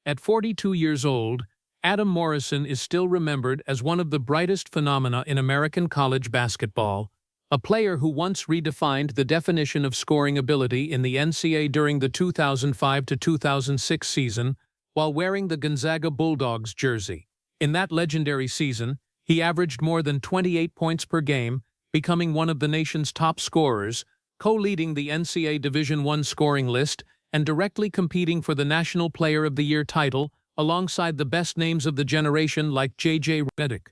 At 42 years old, Adam Morrison is still remembered as one of the brightest phenomena in American college basketball, a player who once redefined the definition of scoring ability in the NCAA during the 2005 to 2006 season while wearing the Gonzaga Bulldogs jersey. In that legendary season, he averaged more than 28 points per game, becoming one of the nation's top scorers, co-leading the NCAA Division I scoring list and directly competing for the National Player of the Year title alongside the best names of the generation like J.J. Redick.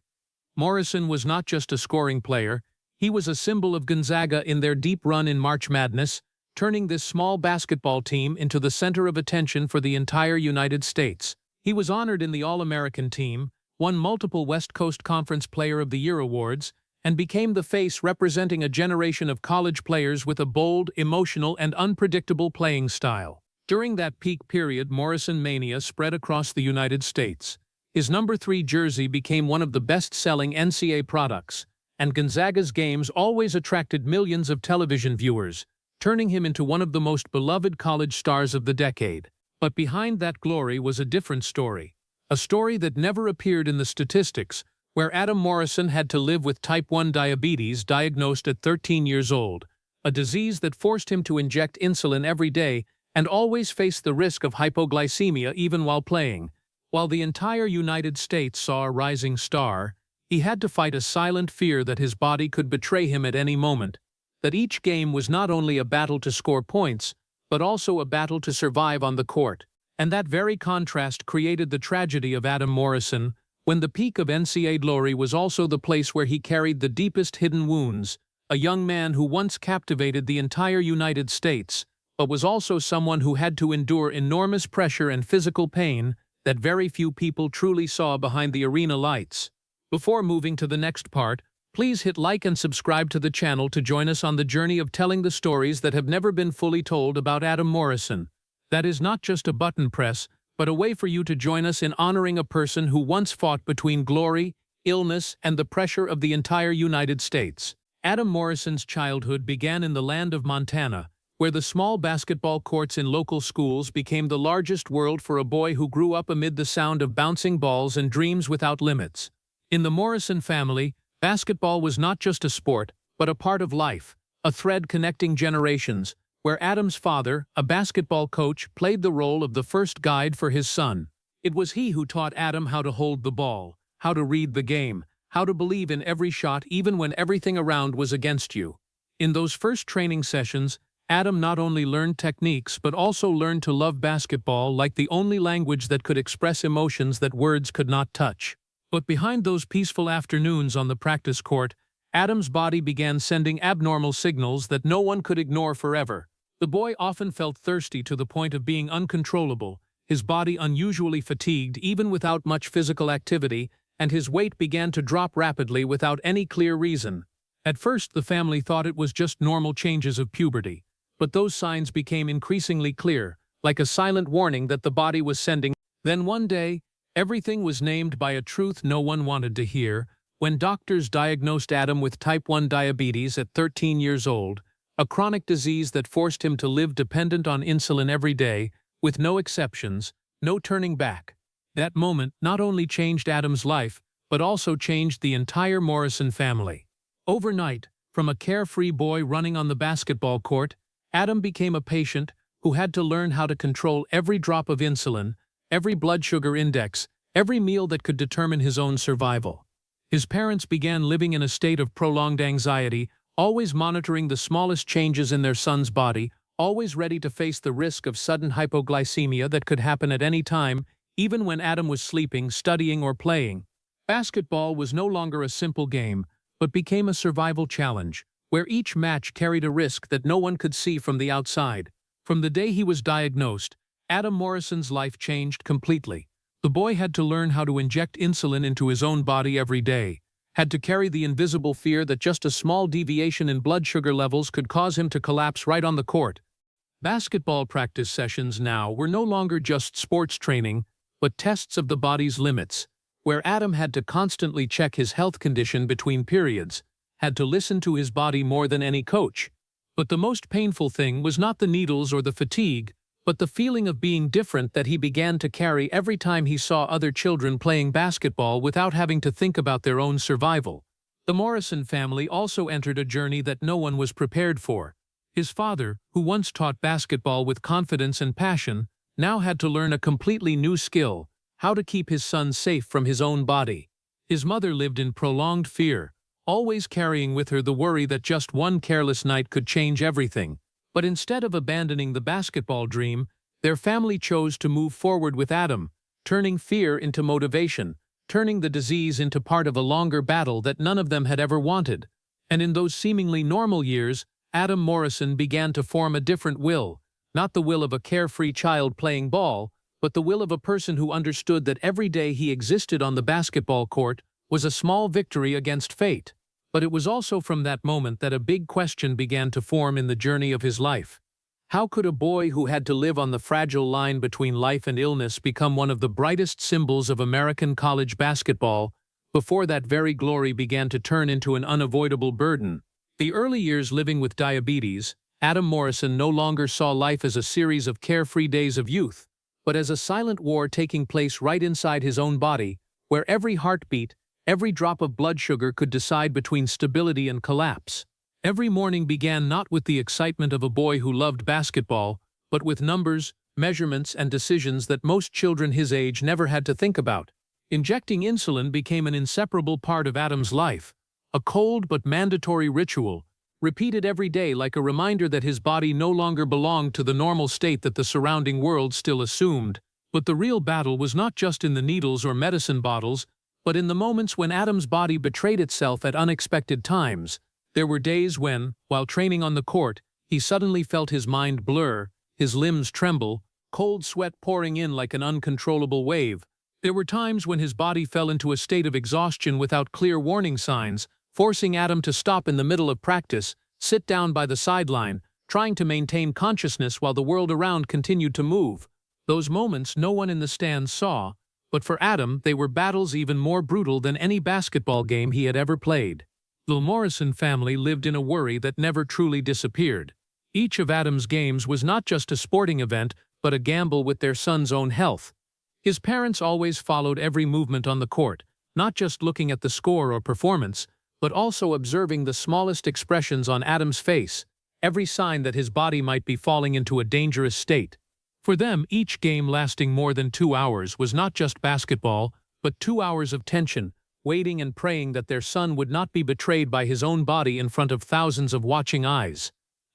Morrison was not just a scoring player, he was a symbol of Gonzaga in their deep run in March Madness, turning this small basketball team into the center of attention for the entire United States. He was honored in the All-American team, won multiple West Coast Conference Player of the Year awards, and became the face representing a generation of college players with a bold, emotional, and unpredictable playing style. During that peak period, Morrison Mania spread across the United States. His number 3 jersey became one of the best-selling NCAA products, and Gonzaga's games always attracted millions of television viewers, turning him into one of the most beloved college stars of the decade. But behind that glory was a different story, a story that never appeared in the statistics, where Adam Morrison had to live with type 1 diabetes diagnosed at 13 years old, a disease that forced him to inject insulin every day and always face the risk of hypoglycemia even while playing. While the entire United States saw a rising star, he had to fight a silent fear that his body could betray him at any moment, that each game was not only a battle to score points, but also a battle to survive on the court. And that very contrast created the tragedy of Adam Morrison, when the peak of NCAA glory was also the place where he carried the deepest hidden wounds, a young man who once captivated the entire United States, but was also someone who had to endure enormous pressure and physical pain that very few people truly saw behind the arena lights. Before moving to the next part, please hit like and subscribe to the channel to join us on the journey of telling the stories that have never been fully told about Adam Morrison. That is not just a button press, but a way for you to join us in honoring a person who once fought between glory, illness, and the pressure of the entire United States. Adam Morrison's childhood began in the land of Montana, where the small basketball courts in local schools became the largest world for a boy who grew up amid the sound of bouncing balls and dreams without limits. In the Morrison family, basketball was not just a sport, but a part of life, a thread connecting generations, where Adam's father, a basketball coach, played the role of the first guide for his son. It was he who taught Adam how to hold the ball, how to read the game, how to believe in every shot even when everything around was against you. In those first training sessions, Adam not only learned techniques but also learned to love basketball like the only language that could express emotions that words could not touch. But behind those peaceful afternoons on the practice court, Adam's body began sending abnormal signals that no one could ignore forever. The boy often felt thirsty to the point of being uncontrollable, his body unusually fatigued even without much physical activity, and his weight began to drop rapidly without any clear reason. At first, the family thought it was just normal changes of puberty, but those signs became increasingly clear, like a silent warning that the body was sending. Then one day, everything was named by a truth no one wanted to hear, when doctors diagnosed Adam with type 1 diabetes at 13 years old, a chronic disease that forced him to live dependent on insulin every day, with no exceptions, no turning back. That moment not only changed Adam's life, but also changed the entire Morrison family. Overnight, from a carefree boy running on the basketball court, Adam became a patient who had to learn how to control every drop of insulin, every blood sugar index, every meal that could determine his own survival. His parents began living in a state of prolonged anxiety, always monitoring the smallest changes in their son's body, always ready to face the risk of sudden hypoglycemia that could happen at any time, even when Adam was sleeping, studying, or playing. Basketball was no longer a simple game, but became a survival challenge, where each match carried a risk that no one could see from the outside. From the day he was diagnosed, Adam Morrison's life changed completely. The boy had to learn how to inject insulin into his own body every day, had to carry the invisible fear that just a small deviation in blood sugar levels could cause him to collapse right on the court. Basketball practice sessions now were no longer just sports training, but tests of the body's limits, where Adam had to constantly check his health condition between periods, had to listen to his body more than any coach. But the most painful thing was not the needles or the fatigue, but the feeling of being different that he began to carry every time he saw other children playing basketball without having to think about their own survival. The Morrison family also entered a journey that no one was prepared for. His father, who once taught basketball with confidence and passion, now had to learn a completely new skill: how to keep his son safe from his own body. His mother lived in prolonged fear, always carrying with her the worry that just one careless night could change everything. But instead of abandoning the basketball dream, their family chose to move forward with Adam, turning fear into motivation, turning the disease into part of a longer battle that none of them had ever wanted. And in those seemingly normal years, Adam Morrison began to form a different will, not the will of a carefree child playing ball, but the will of a person who understood that every day he existed on the basketball court was a small victory against fate. But it was also from that moment that a big question began to form in the journey of his life. How could a boy who had to live on the fragile line between life and illness become one of the brightest symbols of American college basketball before that very glory began to turn into an unavoidable burden? The early years living with diabetes, Adam Morrison no longer saw life as a series of carefree days of youth, but as a silent war taking place right inside his own body, where every heartbeat, every drop of blood sugar could decide between stability and collapse. Every morning began not with the excitement of a boy who loved basketball, but with numbers, measurements, and decisions that most children his age never had to think about. Injecting insulin became an inseparable part of Adam's life, a cold but mandatory ritual, repeated every day like a reminder that his body no longer belonged to the normal state that the surrounding world still assumed. But the real battle was not just in the needles or medicine bottles, but in the moments when Adam's body betrayed itself at unexpected times. There were days when, while training on the court, he suddenly felt his mind blur, his limbs tremble, cold sweat pouring in like an uncontrollable wave. There were times when his body fell into a state of exhaustion without clear warning signs, forcing Adam to stop in the middle of practice, sit down by the sideline, trying to maintain consciousness while the world around continued to move. Those moments no one in the stands saw, but for Adam they were battles even more brutal than any basketball game he had ever played. The Morrison family lived in a worry that never truly disappeared. Each of Adam's games was not just a sporting event, but a gamble with their son's own health. His parents always followed every movement on the court, not just looking at the score or performance, but also observing the smallest expressions on Adam's face, every sign that his body might be falling into a dangerous state. For them, each game lasting more than 2 hours was not just basketball, but 2 hours of tension, waiting and praying that their son would not be betrayed by his own body in front of thousands of watching eyes.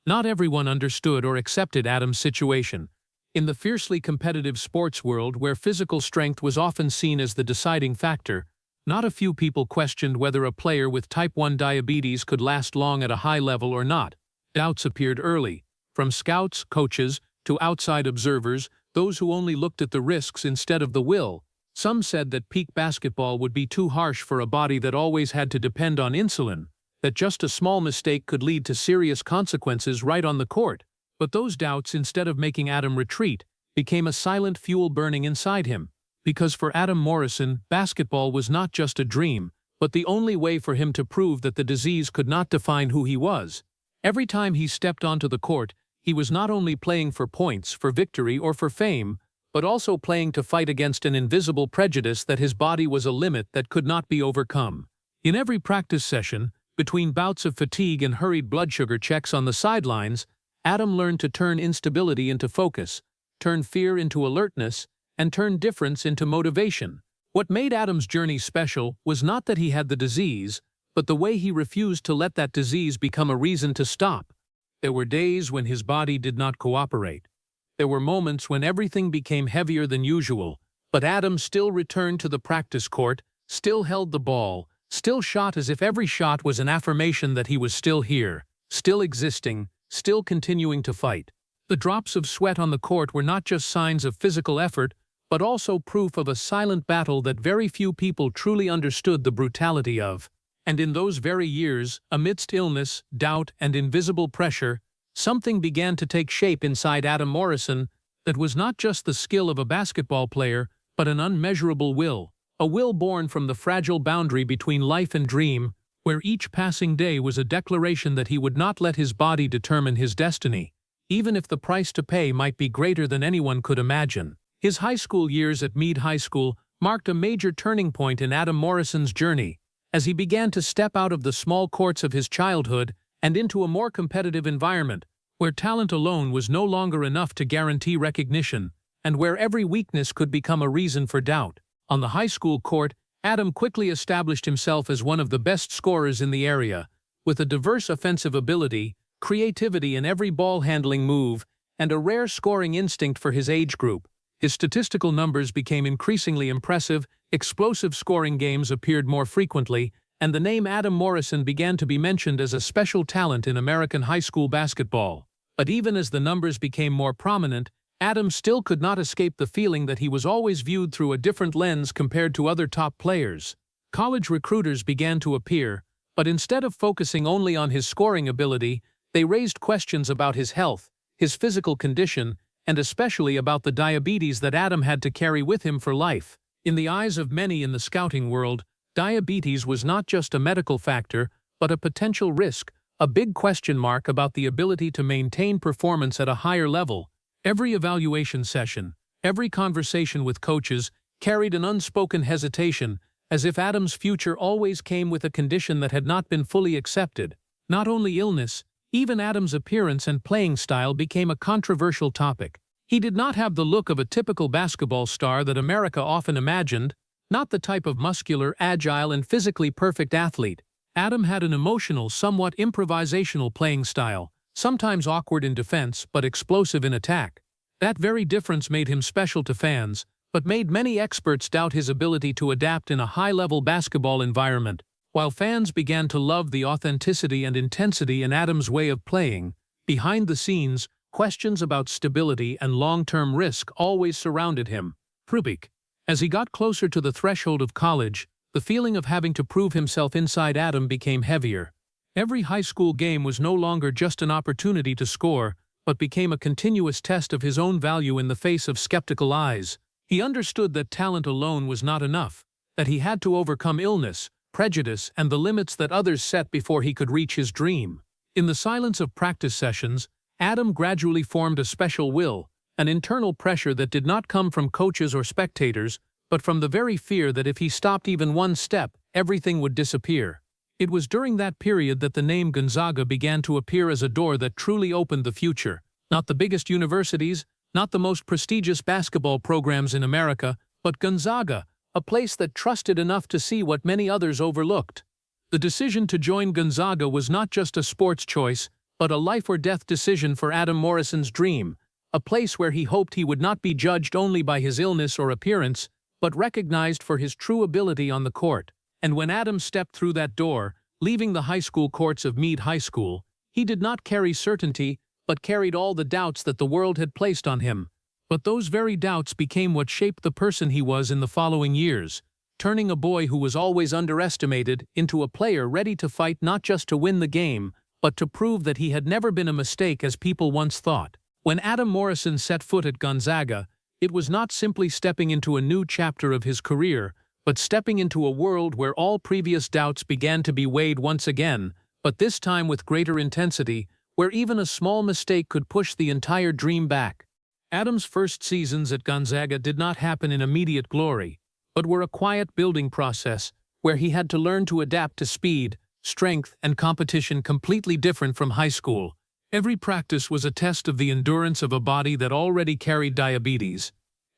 Not everyone understood or accepted Adam's situation. In the fiercely competitive sports world where physical strength was often seen as the deciding factor, not a few people questioned whether a player with type 1 diabetes could last long at a high level or not. Doubts appeared early, from scouts, coaches, to outside observers, those who only looked at the risks instead of the will. Some said that peak basketball would be too harsh for a body that always had to depend on insulin, that just a small mistake could lead to serious consequences right on the court. But those doubts, instead of making Adam retreat, became a silent fuel burning inside him. Because for Adam Morrison, basketball was not just a dream, but the only way for him to prove that the disease could not define who he was. Every time he stepped onto the court, he was not only playing for points, for victory, or for fame, but also playing to fight against an invisible prejudice that his body was a limit that could not be overcome. In every practice session, between bouts of fatigue and hurried blood sugar checks on the sidelines, Adam learned to turn instability into focus, turn fear into alertness, and turn difference into motivation. What made Adam's journey special was not that he had the disease, but the way he refused to let that disease become a reason to stop. There were days when his body did not cooperate. There were moments when everything became heavier than usual, but Adam still returned to the practice court, still held the ball, still shot as if every shot was an affirmation that he was still here, still existing, still continuing to fight. The drops of sweat on the court were not just signs of physical effort, but also proof of a silent battle that very few people truly understood the brutality of. And in those very years, amidst illness, doubt, and invisible pressure, something began to take shape inside Adam Morrison that was not just the skill of a basketball player, but an unmeasurable will. A will born from the fragile boundary between life and dream, where each passing day was a declaration that he would not let his body determine his destiny. even if the price to pay might be greater than anyone could imagine. His high school years at Meade High School marked a major turning point in Adam Morrison's journey, as he began to step out of the small courts of his childhood and into a more competitive environment, where talent alone was no longer enough to guarantee recognition, and where every weakness could become a reason for doubt. On the high school court, Adam quickly established himself as one of the best scorers in the area, with a diverse offensive ability, creativity in every ball-handling move, and a rare scoring instinct for his age group. His statistical numbers became increasingly impressive, explosive scoring games appeared more frequently, and the name Adam Morrison began to be mentioned as a special talent in American high school basketball. But even as the numbers became more prominent, Adam still could not escape the feeling that he was always viewed through a different lens compared to other top players. College recruiters began to appear, but instead of focusing only on his scoring ability, they raised questions about his health, his physical condition, and especially about the diabetes that Adam had to carry with him for life. In the eyes of many in the scouting world, diabetes was not just a medical factor, but a potential risk, a big question mark about the ability to maintain performance at a higher level. Every evaluation session, every conversation with coaches, carried an unspoken hesitation, as if Adam's future always came with a condition that had not been fully accepted. Not only illness, even Adam's appearance and playing style became a controversial topic. He did not have the look of a typical basketball star that America often imagined, not the type of muscular, agile, and physically perfect athlete. Adam had an emotional, somewhat improvisational playing style, sometimes awkward in defense but explosive in attack. That very difference made him special to fans, but made many experts doubt his ability to adapt in a high-level basketball environment. While fans began to love the authenticity and intensity in Adam's way of playing, behind the scenes, questions about stability and long-term risk always surrounded him. As he got closer to the threshold of college, the feeling of having to prove himself inside Adam became heavier. Every high school game was no longer just an opportunity to score, but became a continuous test of his own value in the face of skeptical eyes. He understood that talent alone was not enough, that he had to overcome illness, prejudice, and the limits that others set before he could reach his dream. In the silence of practice sessions, Adam gradually formed a special will, an internal pressure that did not come from coaches or spectators, but from the very fear that if he stopped even one step, everything would disappear. It was during that period that the name Gonzaga began to appear as a door that truly opened the future. Not the biggest universities, not the most prestigious basketball programs in America, but Gonzaga, a place that trusted enough to see what many others overlooked. The decision to join Gonzaga was not just a sports choice, but a life-or-death decision for Adam Morrison's dream, a place where he hoped he would not be judged only by his illness or appearance, but recognized for his true ability on the court. And when Adam stepped through that door, leaving the high school courts of Meade High School, he did not carry certainty, but carried all the doubts that the world had placed on him. But those very doubts became what shaped the person he was in the following years, turning a boy who was always underestimated into a player ready to fight not just to win the game, but to prove that he had never been a mistake as people once thought. When Adam Morrison set foot at Gonzaga, it was not simply stepping into a new chapter of his career, but stepping into a world where all previous doubts began to be weighed once again, but this time with greater intensity, where even a small mistake could push the entire dream back. Adam's first seasons at Gonzaga did not happen in immediate glory, but were a quiet building process where he had to learn to adapt to speed, strength, and competition completely different from high school. Every practice was a test of the endurance of a body that already carried diabetes.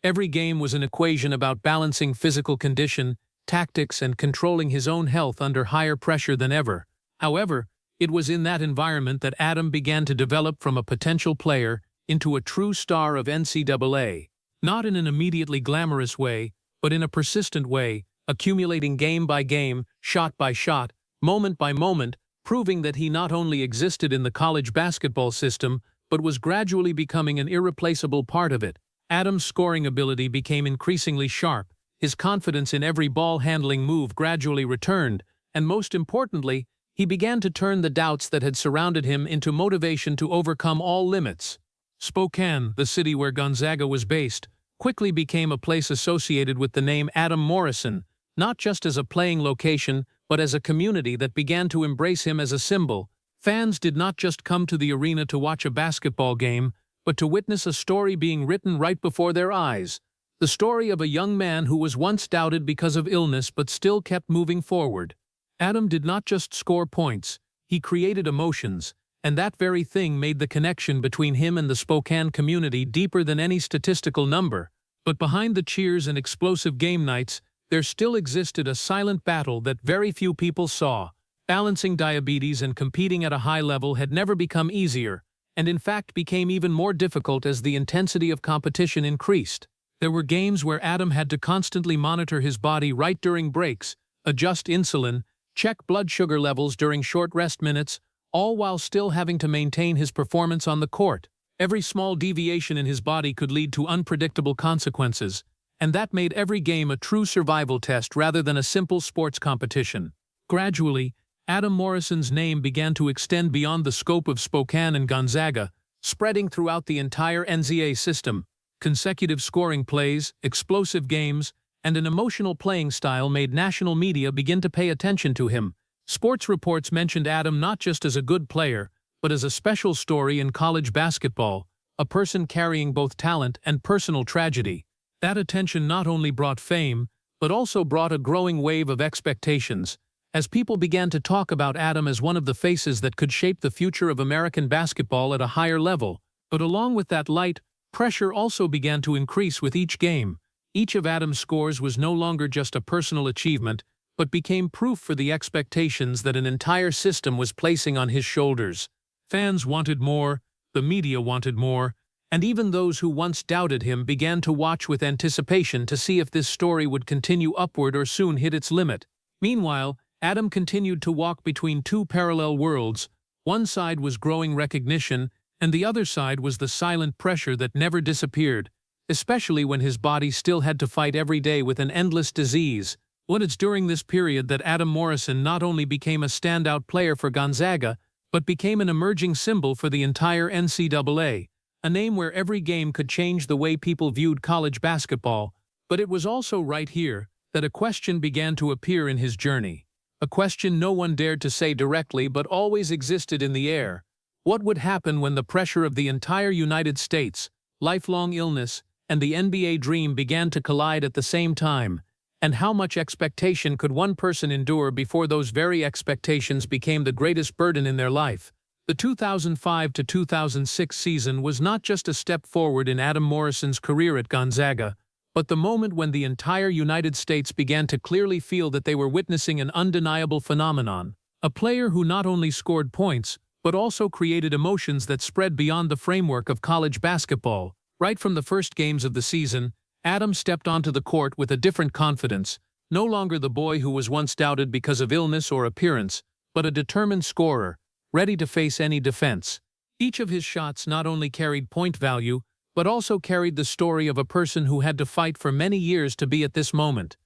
Every game was an equation about balancing physical condition, tactics, and controlling his own health under higher pressure than ever. However, it was in that environment that Adam began to develop from a potential player into a true star of NCAA. Not in an immediately glamorous way, but in a persistent way, accumulating game by game, shot by shot, moment by moment, proving that he not only existed in the college basketball system, but was gradually becoming an irreplaceable part of it. Adam's scoring ability became increasingly sharp, his confidence in every ball-handling move gradually returned, and most importantly, he began to turn the doubts that had surrounded him into motivation to overcome all limits. Spokane, the city where Gonzaga was based, quickly became a place associated with the name Adam Morrison, not just as a playing location, but as a community that began to embrace him as a symbol, Fans did not just come to the arena to watch a basketball game, but to witness a story being written right before their eyes. The story of a young man who was once doubted because of illness but still kept moving forward. Adam did not just score points, he created emotions, and that very thing made the connection between him and the Spokane community deeper than any statistical number. But behind the cheers and explosive game nights, there still existed a silent battle that very few people saw. Balancing diabetes and competing at a high level had never become easier, and in fact became even more difficult as the intensity of competition increased. There were games where Adam had to constantly monitor his body right during breaks, adjust insulin, check blood sugar levels during short rest minutes, all while still having to maintain his performance on the court. Every small deviation in his body could lead to unpredictable consequences, and that made every game a true survival test rather than a simple sports competition. Gradually, Adam Morrison's name began to extend beyond the scope of Spokane and Gonzaga, spreading throughout the entire NCAA system. Consecutive scoring plays, explosive games, and an emotional playing style made national media begin to pay attention to him. Sports reports mentioned Adam not just as a good player, but as a special story in college basketball, a person carrying both talent and personal tragedy. That attention not only brought fame, but also brought a growing wave of expectations, as people began to talk about Adam as one of the faces that could shape the future of American basketball at a higher level. But along with that light, pressure also began to increase with each game. Each of Adam's scores was no longer just a personal achievement, but became proof for the expectations that an entire system was placing on his shoulders. Fans wanted more, the media wanted more, and even those who once doubted him began to watch with anticipation to see if this story would continue upward or soon hit its limit. Meanwhile, Adam continued to walk between two parallel worlds. One side was growing recognition, and the other side was the silent pressure that never disappeared, especially when his body still had to fight every day with an endless disease. It's during this period that Adam Morrison not only became a standout player for Gonzaga, but became an emerging symbol for the entire NCAA, a name where every game could change the way people viewed college basketball. But it was also right here that a question began to appear in his journey. A question no one dared to say directly but always existed in the air. What would happen when the pressure of the entire United States, lifelong illness, and the NBA dream began to collide at the same time? And how much expectation could one person endure before those very expectations became the greatest burden in their life? The 2005 to 2006 season was not just a step forward in Adam Morrison's career at Gonzaga, but the moment when the entire United States began to clearly feel that they were witnessing an undeniable phenomenon. A player who not only scored points, but also created emotions that spread beyond the framework of college basketball. Right from the first games of the season, Adam stepped onto the court with a different confidence, no longer the boy who was once doubted because of illness or appearance, but a determined scorer, ready to face any defense. Each of his shots not only carried point value, but also carried the story of a person who had to fight for many years to be at this moment.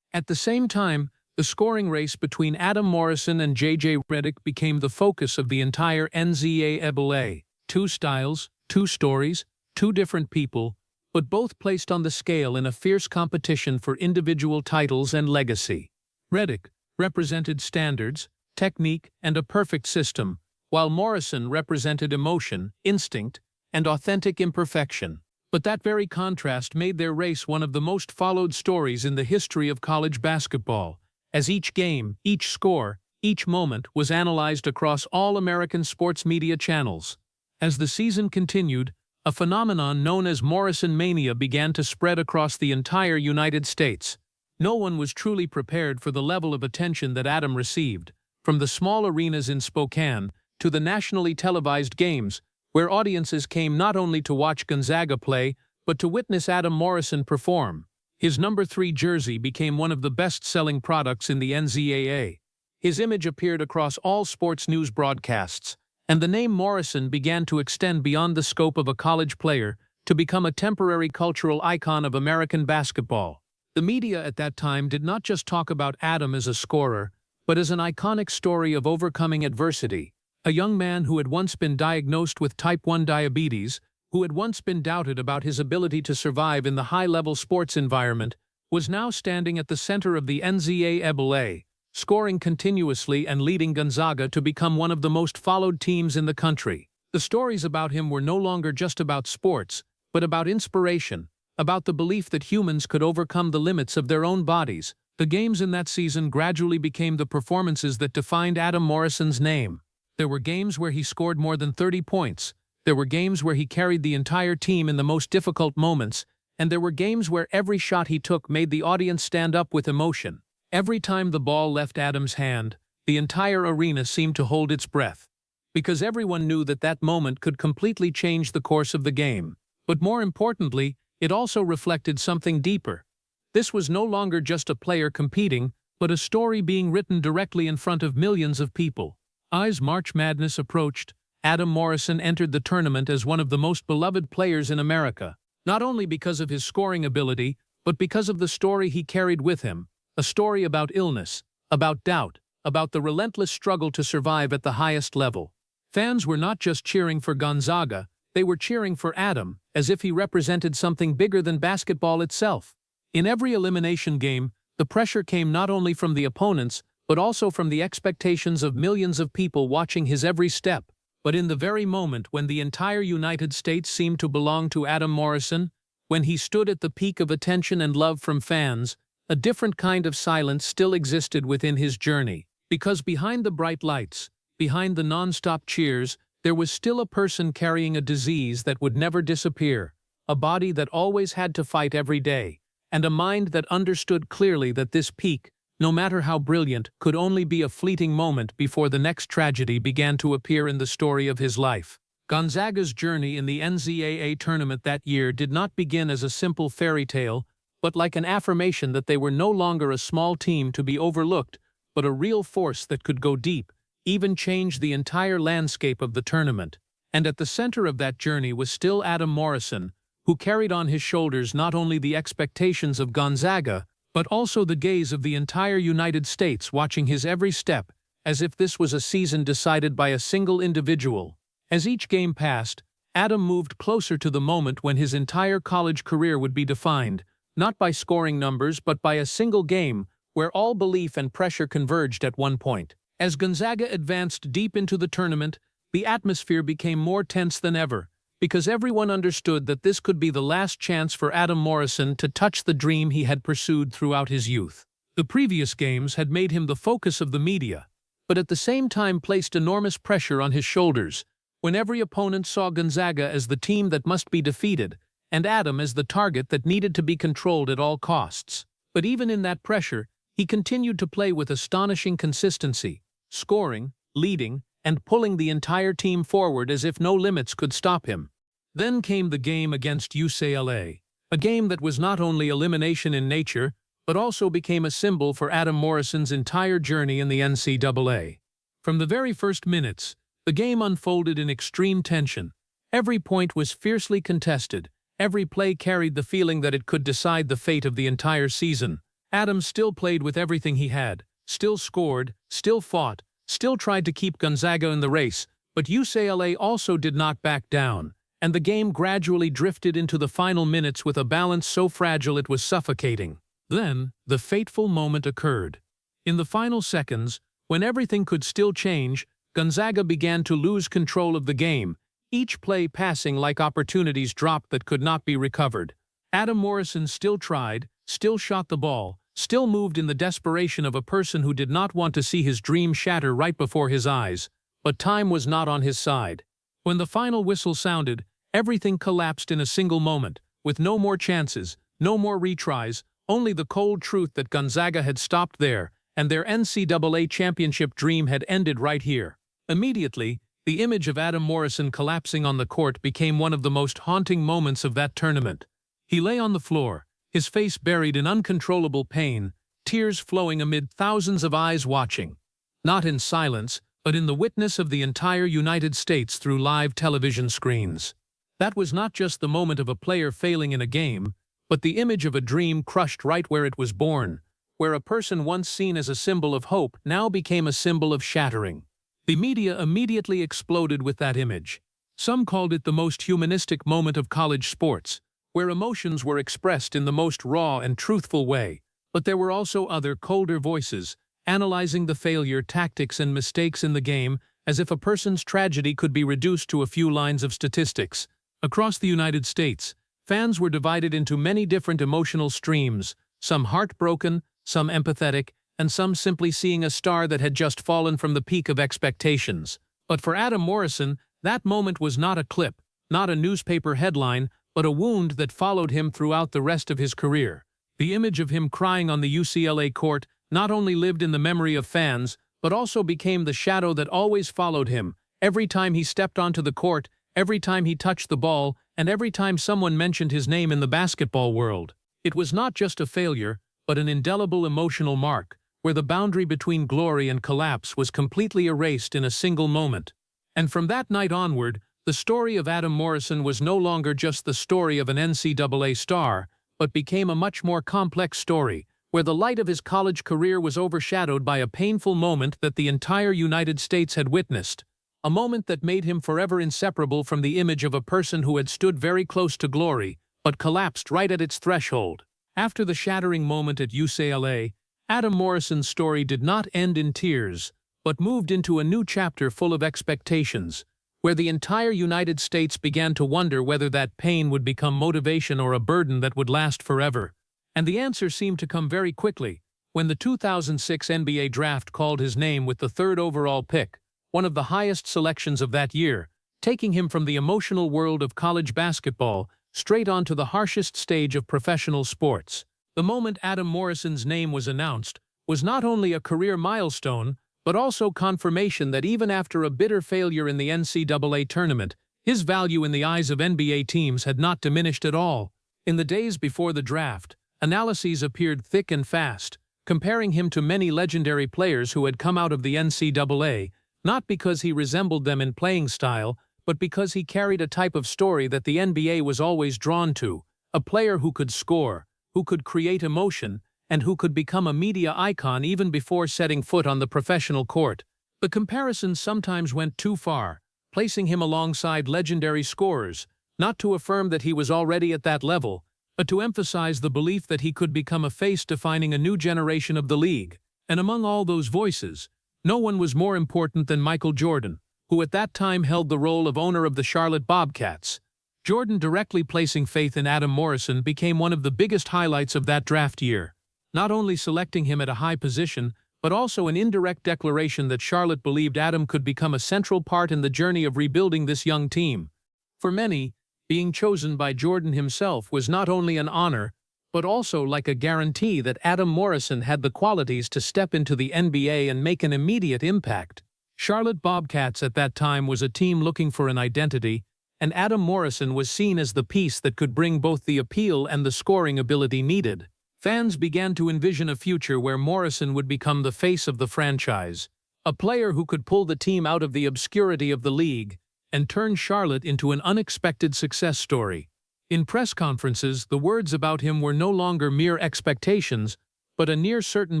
At the same time, the scoring race between Adam Morrison and J.J. Redick became the focus of the entire NCAA. Two styles, two stories, two different people, but both placed on the scale in a fierce competition for individual titles and legacy. Redick represented standards, technique, and a perfect system, while Morrison represented emotion, instinct, and authentic imperfection. But that very contrast made their race one of the most followed stories in the history of college basketball, as each game, each score, each moment was analyzed across all American sports media channels. As the season continued, a phenomenon known as Morrison Mania began to spread across the entire United States. No one was truly prepared for the level of attention that Adam received, from the small arenas in Spokane to the nationally televised games, where audiences came not only to watch Gonzaga play, but to witness Adam Morrison perform. His number 3 jersey became one of the best-selling products in the NCAA. His image appeared across all sports news broadcasts, and the name Morrison began to extend beyond the scope of a college player to become a temporary cultural icon of American basketball. The media at that time did not just talk about Adam as a scorer, but as an iconic story of overcoming adversity. A young man who had once been diagnosed with type 1 diabetes, who had once been doubted about his ability to survive in the high-level sports environment, was now standing at the center of the NCAA, scoring continuously and leading Gonzaga to become one of the most followed teams in the country. The stories about him were no longer just about sports, but about inspiration, about the belief that humans could overcome the limits of their own bodies. The games in that season gradually became the performances that defined Adam Morrison's name. There were games where he scored more than 30 points. There were games where he carried the entire team in the most difficult moments, and there were games where every shot he took made the audience stand up with emotion. Every time the ball left Adam's hand, the entire arena seemed to hold its breath, because everyone knew that that moment could completely change the course of the game. But more importantly, it also reflected something deeper. This was no longer just a player competing, but a story being written directly in front of millions of people. As March Madness approached, Adam Morrison entered the tournament as one of the most beloved players in America, not only because of his scoring ability, but because of the story he carried with him, a story about illness, about doubt, about the relentless struggle to survive at the highest level. Fans were not just cheering for Gonzaga, they were cheering for Adam, as if he represented something bigger than basketball itself. In every elimination game, the pressure came not only from the opponents, but also from the expectations of millions of people watching his every step. But in the very moment when the entire United States seemed to belong to Adam Morrison, when he stood at the peak of attention and love from fans, a different kind of silence still existed within his journey. Because behind the bright lights, behind the non-stop cheers, there was still a person carrying a disease that would never disappear, a body that always had to fight every day, and a mind that understood clearly that this peak, no matter how brilliant, could only be a fleeting moment before the next tragedy began to appear in the story of his life. Gonzaga's journey in the NCAA tournament that year did not begin as a simple fairy tale, but like an affirmation that they were no longer a small team to be overlooked, but a real force that could go deep, even change the entire landscape of the tournament. And at the center of that journey was still Adam Morrison, who carried on his shoulders not only the expectations of Gonzaga, but also the gaze of the entire United States watching his every step, as if this was a season decided by a single individual. As each game passed, Adam moved closer to the moment when his entire college career would be defined, not by scoring numbers but by a single game where all belief and pressure converged at one point. As Gonzaga advanced deep into the tournament, the atmosphere became more tense than ever, because everyone understood that this could be the last chance for Adam Morrison to touch the dream he had pursued throughout his youth. The previous games had made him the focus of the media, but at the same time placed enormous pressure on his shoulders, when every opponent saw Gonzaga as the team that must be defeated, and Adam as the target that needed to be controlled at all costs. But even in that pressure, he continued to play with astonishing consistency, scoring, leading, and pulling the entire team forward as if no limits could stop him. Then came the game against UCLA, a game that was not only elimination in nature, but also became a symbol for Adam Morrison's entire journey in the NCAA. From the very first minutes, the game unfolded in extreme tension. Every point was fiercely contested. Every play carried the feeling that it could decide the fate of the entire season. Adam still played with everything he had, still scored, still fought, still tried to keep Gonzaga in the race, but UCLA also did not back down, and the game gradually drifted into the final minutes with a balance so fragile it was suffocating. Then, the fateful moment occurred. In the final seconds, when everything could still change, Gonzaga began to lose control of the game, each play passing like opportunities dropped that could not be recovered. Adam Morrison still tried, still shot the ball, still moved in the desperation of a person who did not want to see his dream shatter right before his eyes, but time was not on his side. When the final whistle sounded, everything collapsed in a single moment, with no more chances, no more retries, only the cold truth that Gonzaga had stopped there, and their NCAA championship dream had ended right here. Immediately, the image of Adam Morrison collapsing on the court became one of the most haunting moments of that tournament. He lay on the floor, his face buried in uncontrollable pain, tears flowing amid thousands of eyes watching. Not in silence, but in the witness of the entire United States through live television screens. That was not just the moment of a player failing in a game, but the image of a dream crushed right where it was born, where a person once seen as a symbol of hope now became a symbol of shattering. The media immediately exploded with that image. Some called it the most humanistic moment of college sports, where emotions were expressed in the most raw and truthful way, but there were also other colder voices, analyzing the failure, tactics, and mistakes in the game as if a person's tragedy could be reduced to a few lines of statistics. Across the United States, fans were divided into many different emotional streams, some heartbroken, some empathetic, and some simply seeing a star that had just fallen from the peak of expectations. But for Adam Morrison, that moment was not a clip, not a newspaper headline, but a wound that followed him throughout the rest of his career. The image of him crying on the UCLA court not only lived in the memory of fans, but also became the shadow that always followed him, every time he stepped onto the court, every time he touched the ball, and every time someone mentioned his name in the basketball world. It was not just a failure, but an indelible emotional mark, where the boundary between glory and collapse was completely erased in a single moment. And from that night onward, the story of Adam Morrison was no longer just the story of an NCAA star, but became a much more complex story, where the light of his college career was overshadowed by a painful moment that the entire United States had witnessed, a moment that made him forever inseparable from the image of a person who had stood very close to glory, but collapsed right at its threshold. After the shattering moment at UCLA, Adam Morrison's story did not end in tears, but moved into a new chapter full of expectations, where the entire United States began to wonder whether that pain would become motivation or a burden that would last forever. And the answer seemed to come very quickly, when the 2006 NBA draft called his name with the 3rd overall pick, one of the highest selections of that year, taking him from the emotional world of college basketball straight onto the harshest stage of professional sports. The moment Adam Morrison's name was announced was not only a career milestone, but also confirmation that even after a bitter failure in the NCAA tournament, his value in the eyes of NBA teams had not diminished at all. In the days before the draft, analyses appeared thick and fast, comparing him to many legendary players who had come out of the NCAA, not because he resembled them in playing style, but because he carried a type of story that the NBA was always drawn to, a player who could score, who could create emotion, and who could become a media icon even before setting foot on the professional court. The comparisons sometimes went too far, placing him alongside legendary scorers, not to affirm that he was already at that level, but to emphasize the belief that he could become a face defining a new generation of the league. And among all those voices, no one was more important than Michael Jordan, who at that time held the role of owner of the Charlotte Bobcats. Jordan directly placing faith in Adam Morrison became one of the biggest highlights of that draft year, not only selecting him at a high position, but also an indirect declaration that Charlotte believed Adam could become a central part in the journey of rebuilding this young team. For many, being chosen by Jordan himself was not only an honor, but also like a guarantee that Adam Morrison had the qualities to step into the NBA and make an immediate impact. Charlotte Bobcats at that time was a team looking for an identity, and Adam Morrison was seen as the piece that could bring both the appeal and the scoring ability needed. Fans began to envision a future where Morrison would become the face of the franchise, a player who could pull the team out of the obscurity of the league and turn Charlotte into an unexpected success story. In press conferences, the words about him were no longer mere expectations, but a near-certain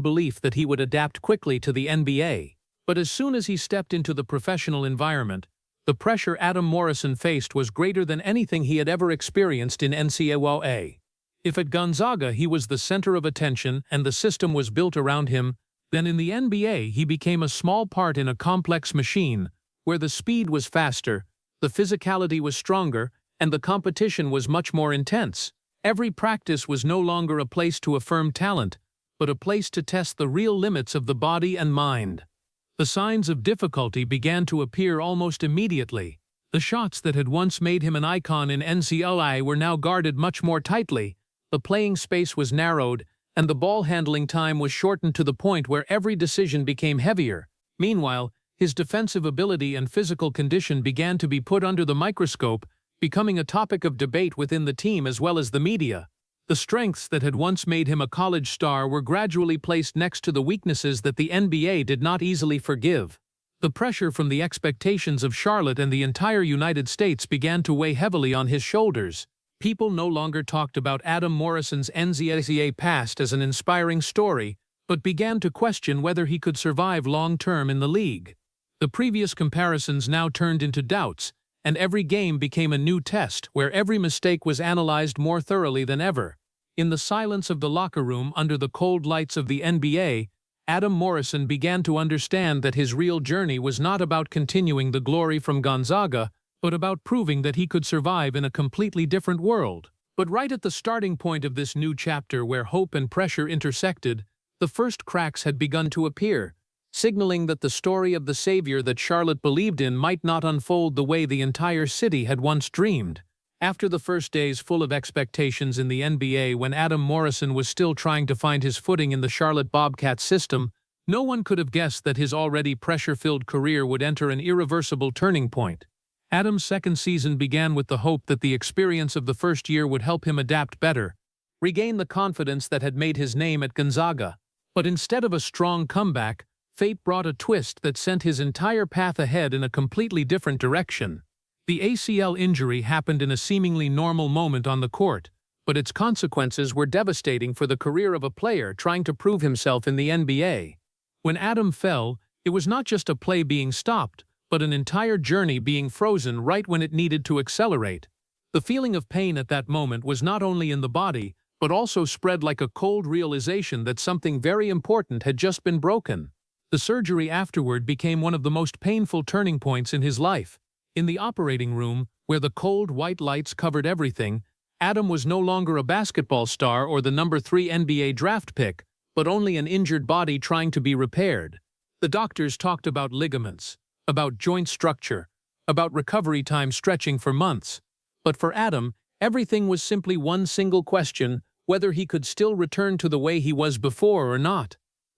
belief that he would adapt quickly to the NBA. But as soon as he stepped into the professional environment, the pressure Adam Morrison faced was greater than anything he had ever experienced in NCAA. If at Gonzaga he was the center of attention and the system was built around him, then in the NBA he became a small part in a complex machine, where the speed was faster, the physicality was stronger, and the competition was much more intense. Every practice was no longer a place to affirm talent, but a place to test the real limits of the body and mind. The signs of difficulty began to appear almost immediately. The shots that had once made him an icon in NCAA were now guarded much more tightly, the playing space was narrowed, and the ball handling time was shortened to the point where every decision became heavier. Meanwhile, his defensive ability and physical condition began to be put under the microscope, becoming a topic of debate within the team as well as the media. The strengths that had once made him a college star were gradually placed next to the weaknesses that the NBA did not easily forgive. The pressure from the expectations of Charlotte and the entire United States began to weigh heavily on his shoulders. People no longer talked about Adam Morrison's NCAA past as an inspiring story, but began to question whether he could survive long-term in the league. The previous comparisons now turned into doubts, and every game became a new test where every mistake was analyzed more thoroughly than ever. In the silence of the locker room under the cold lights of the NBA, Adam Morrison began to understand that his real journey was not about continuing the glory from Gonzaga, but about proving that he could survive in a completely different world. But right at the starting point of this new chapter where hope and pressure intersected, the first cracks had begun to appear, signaling that the story of the savior that Charlotte believed in might not unfold the way the entire city had once dreamed. After the first days full of expectations in the NBA, when Adam Morrison was still trying to find his footing in the Charlotte Bobcats system, no one could have guessed that his already pressure-filled career would enter an irreversible turning point. Adam's second season began with the hope that the experience of the first year would help him adapt better, regain the confidence that had made his name at Gonzaga. But instead of a strong comeback, fate brought a twist that sent his entire path ahead in a completely different direction. The ACL injury happened in a seemingly normal moment on the court, but its consequences were devastating for the career of a player trying to prove himself in the NBA. When Adam fell, it was not just a play being stopped, but an entire journey being frozen right when it needed to accelerate. The feeling of pain at that moment was not only in the body, but also spread like a cold realization that something very important had just been broken. The surgery afterward became one of the most painful turning points in his life. In the operating room, where the cold white lights covered everything, Adam was no longer a basketball star or the number 3 NBA draft pick, but only an injured body trying to be repaired. The doctors talked about ligaments, about joint structure, about recovery time stretching for months. But for Adam, everything was simply one single question: whether he could still return to the way he was before or not.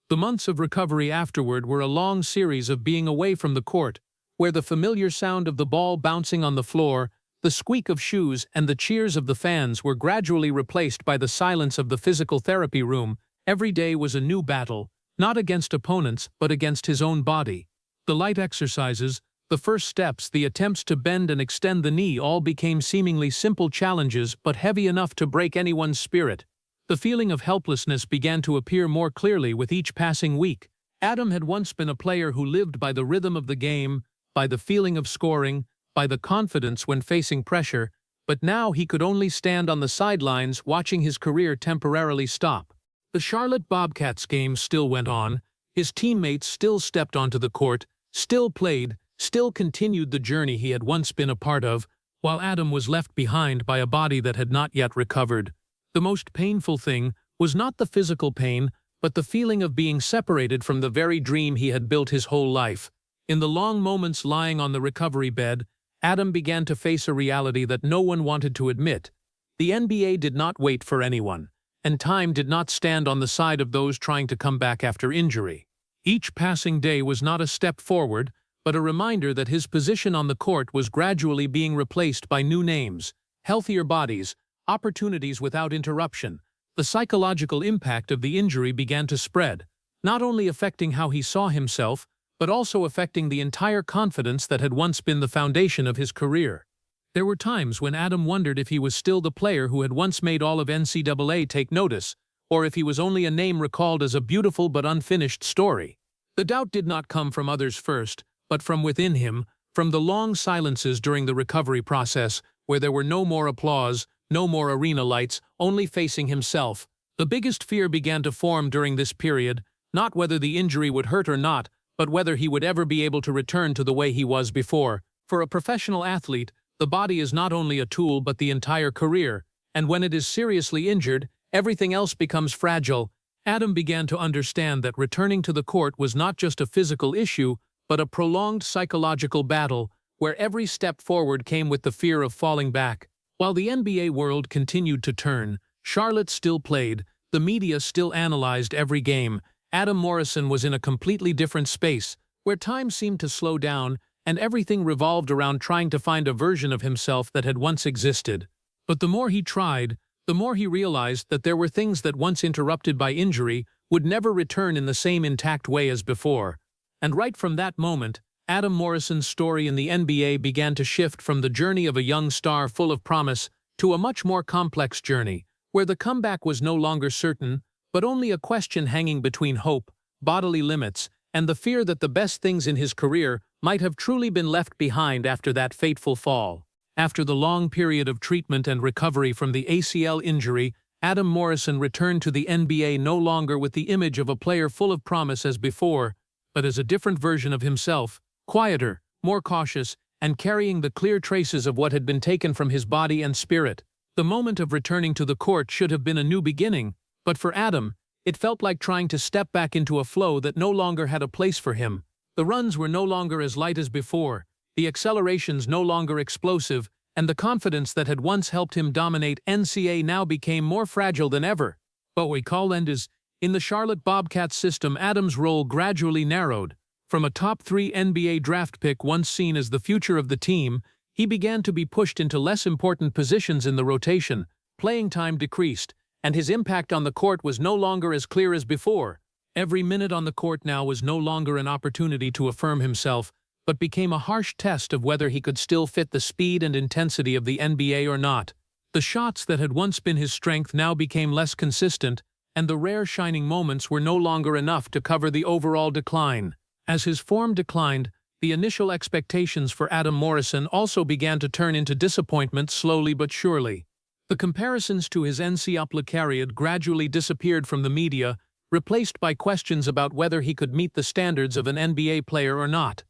The months of recovery afterward were a long series of being away from the court, where the familiar sound of the ball bouncing on the floor, the squeak of shoes, and the cheers of the fans were gradually replaced by the silence of the physical therapy room. Every day was a new battle, not against opponents, but against his own body. The light exercises, the first steps, the attempts to bend and extend the knee all became seemingly simple challenges but heavy enough to break anyone's spirit. The feeling of helplessness began to appear more clearly with each passing week. Adam had once been a player who lived by the rhythm of the game, by the feeling of scoring, by the confidence when facing pressure, but now he could only stand on the sidelines watching his career temporarily stop. The Charlotte Bobcats game still went on, his teammates still stepped onto the court, still played, still continued the journey he had once been a part of, while Adam was left behind by a body that had not yet recovered. The most painful thing was not the physical pain, but the feeling of being separated from the very dream he had built his whole life. In the long moments lying on the recovery bed, Adam began to face a reality that no one wanted to admit. The NBA did not wait for anyone, and time did not stand on the side of those trying to come back after injury. Each passing day was not a step forward, but a reminder that his position on the court was gradually being replaced by new names, healthier bodies, opportunities without interruption. The psychological impact of the injury began to spread, not only affecting how he saw himself, but also affecting the entire confidence that had once been the foundation of his career. There were times when Adam wondered if he was still the player who had once made all of NCAA take notice, or if he was only a name recalled as a beautiful but unfinished story. The doubt did not come from others first, but from within him, from the long silences during the recovery process, where there were no more applause, no more arena lights, only facing himself. The biggest fear began to form during this period, not whether the injury would hurt or not, but whether he would ever be able to return to the way he was before. For a professional athlete, the body is not only a tool but the entire career, and when it is seriously injured, everything else becomes fragile. Adam began to understand that returning to the court was not just a physical issue, but a prolonged psychological battle, where every step forward came with the fear of falling back. While the NBA world continued to turn, Charlotte still played, the media still analyzed every game. Adam Morrison was in a completely different space, where time seemed to slow down, and everything revolved around trying to find a version of himself that had once existed. But the more he tried, the more he realized that there were things that once interrupted by injury would never return in the same intact way as before. And right from that moment, Adam Morrison's story in the NBA began to shift from the journey of a young star full of promise to a much more complex journey, where the comeback was no longer certain, but only a question hanging between hope, bodily limits, and the fear that the best things in his career might have truly been left behind after that fateful fall. After the long period of treatment and recovery from the ACL injury, Adam Morrison returned to the NBA no longer with the image of a player full of promise as before, but as a different version of himself, quieter, more cautious, and carrying the clear traces of what had been taken from his body and spirit. The moment of returning to the court should have been a new beginning, but for Adam, it felt like trying to step back into a flow that no longer had a place for him. The runs were no longer as light as before, the accelerations no longer explosive, and the confidence that had once helped him dominate NCAA now became more fragile than ever. But we call is, in the Charlotte Bobcats system, Adam's role gradually narrowed. From a top-3 NBA draft pick once seen as the future of the team, he began to be pushed into less important positions in the rotation, playing time decreased, and his impact on the court was no longer as clear as before. Every minute on the court now was no longer an opportunity to affirm himself, but became a harsh test of whether he could still fit the speed and intensity of the NBA or not. The shots that had once been his strength now became less consistent, and the rare shining moments were no longer enough to cover the overall decline. As his form declined, the initial expectations for Adam Morrison also began to turn into disappointment slowly but surely. The comparisons to his NCAA period gradually disappeared from the media, replaced by questions about whether he could meet the standards of an NBA player or not.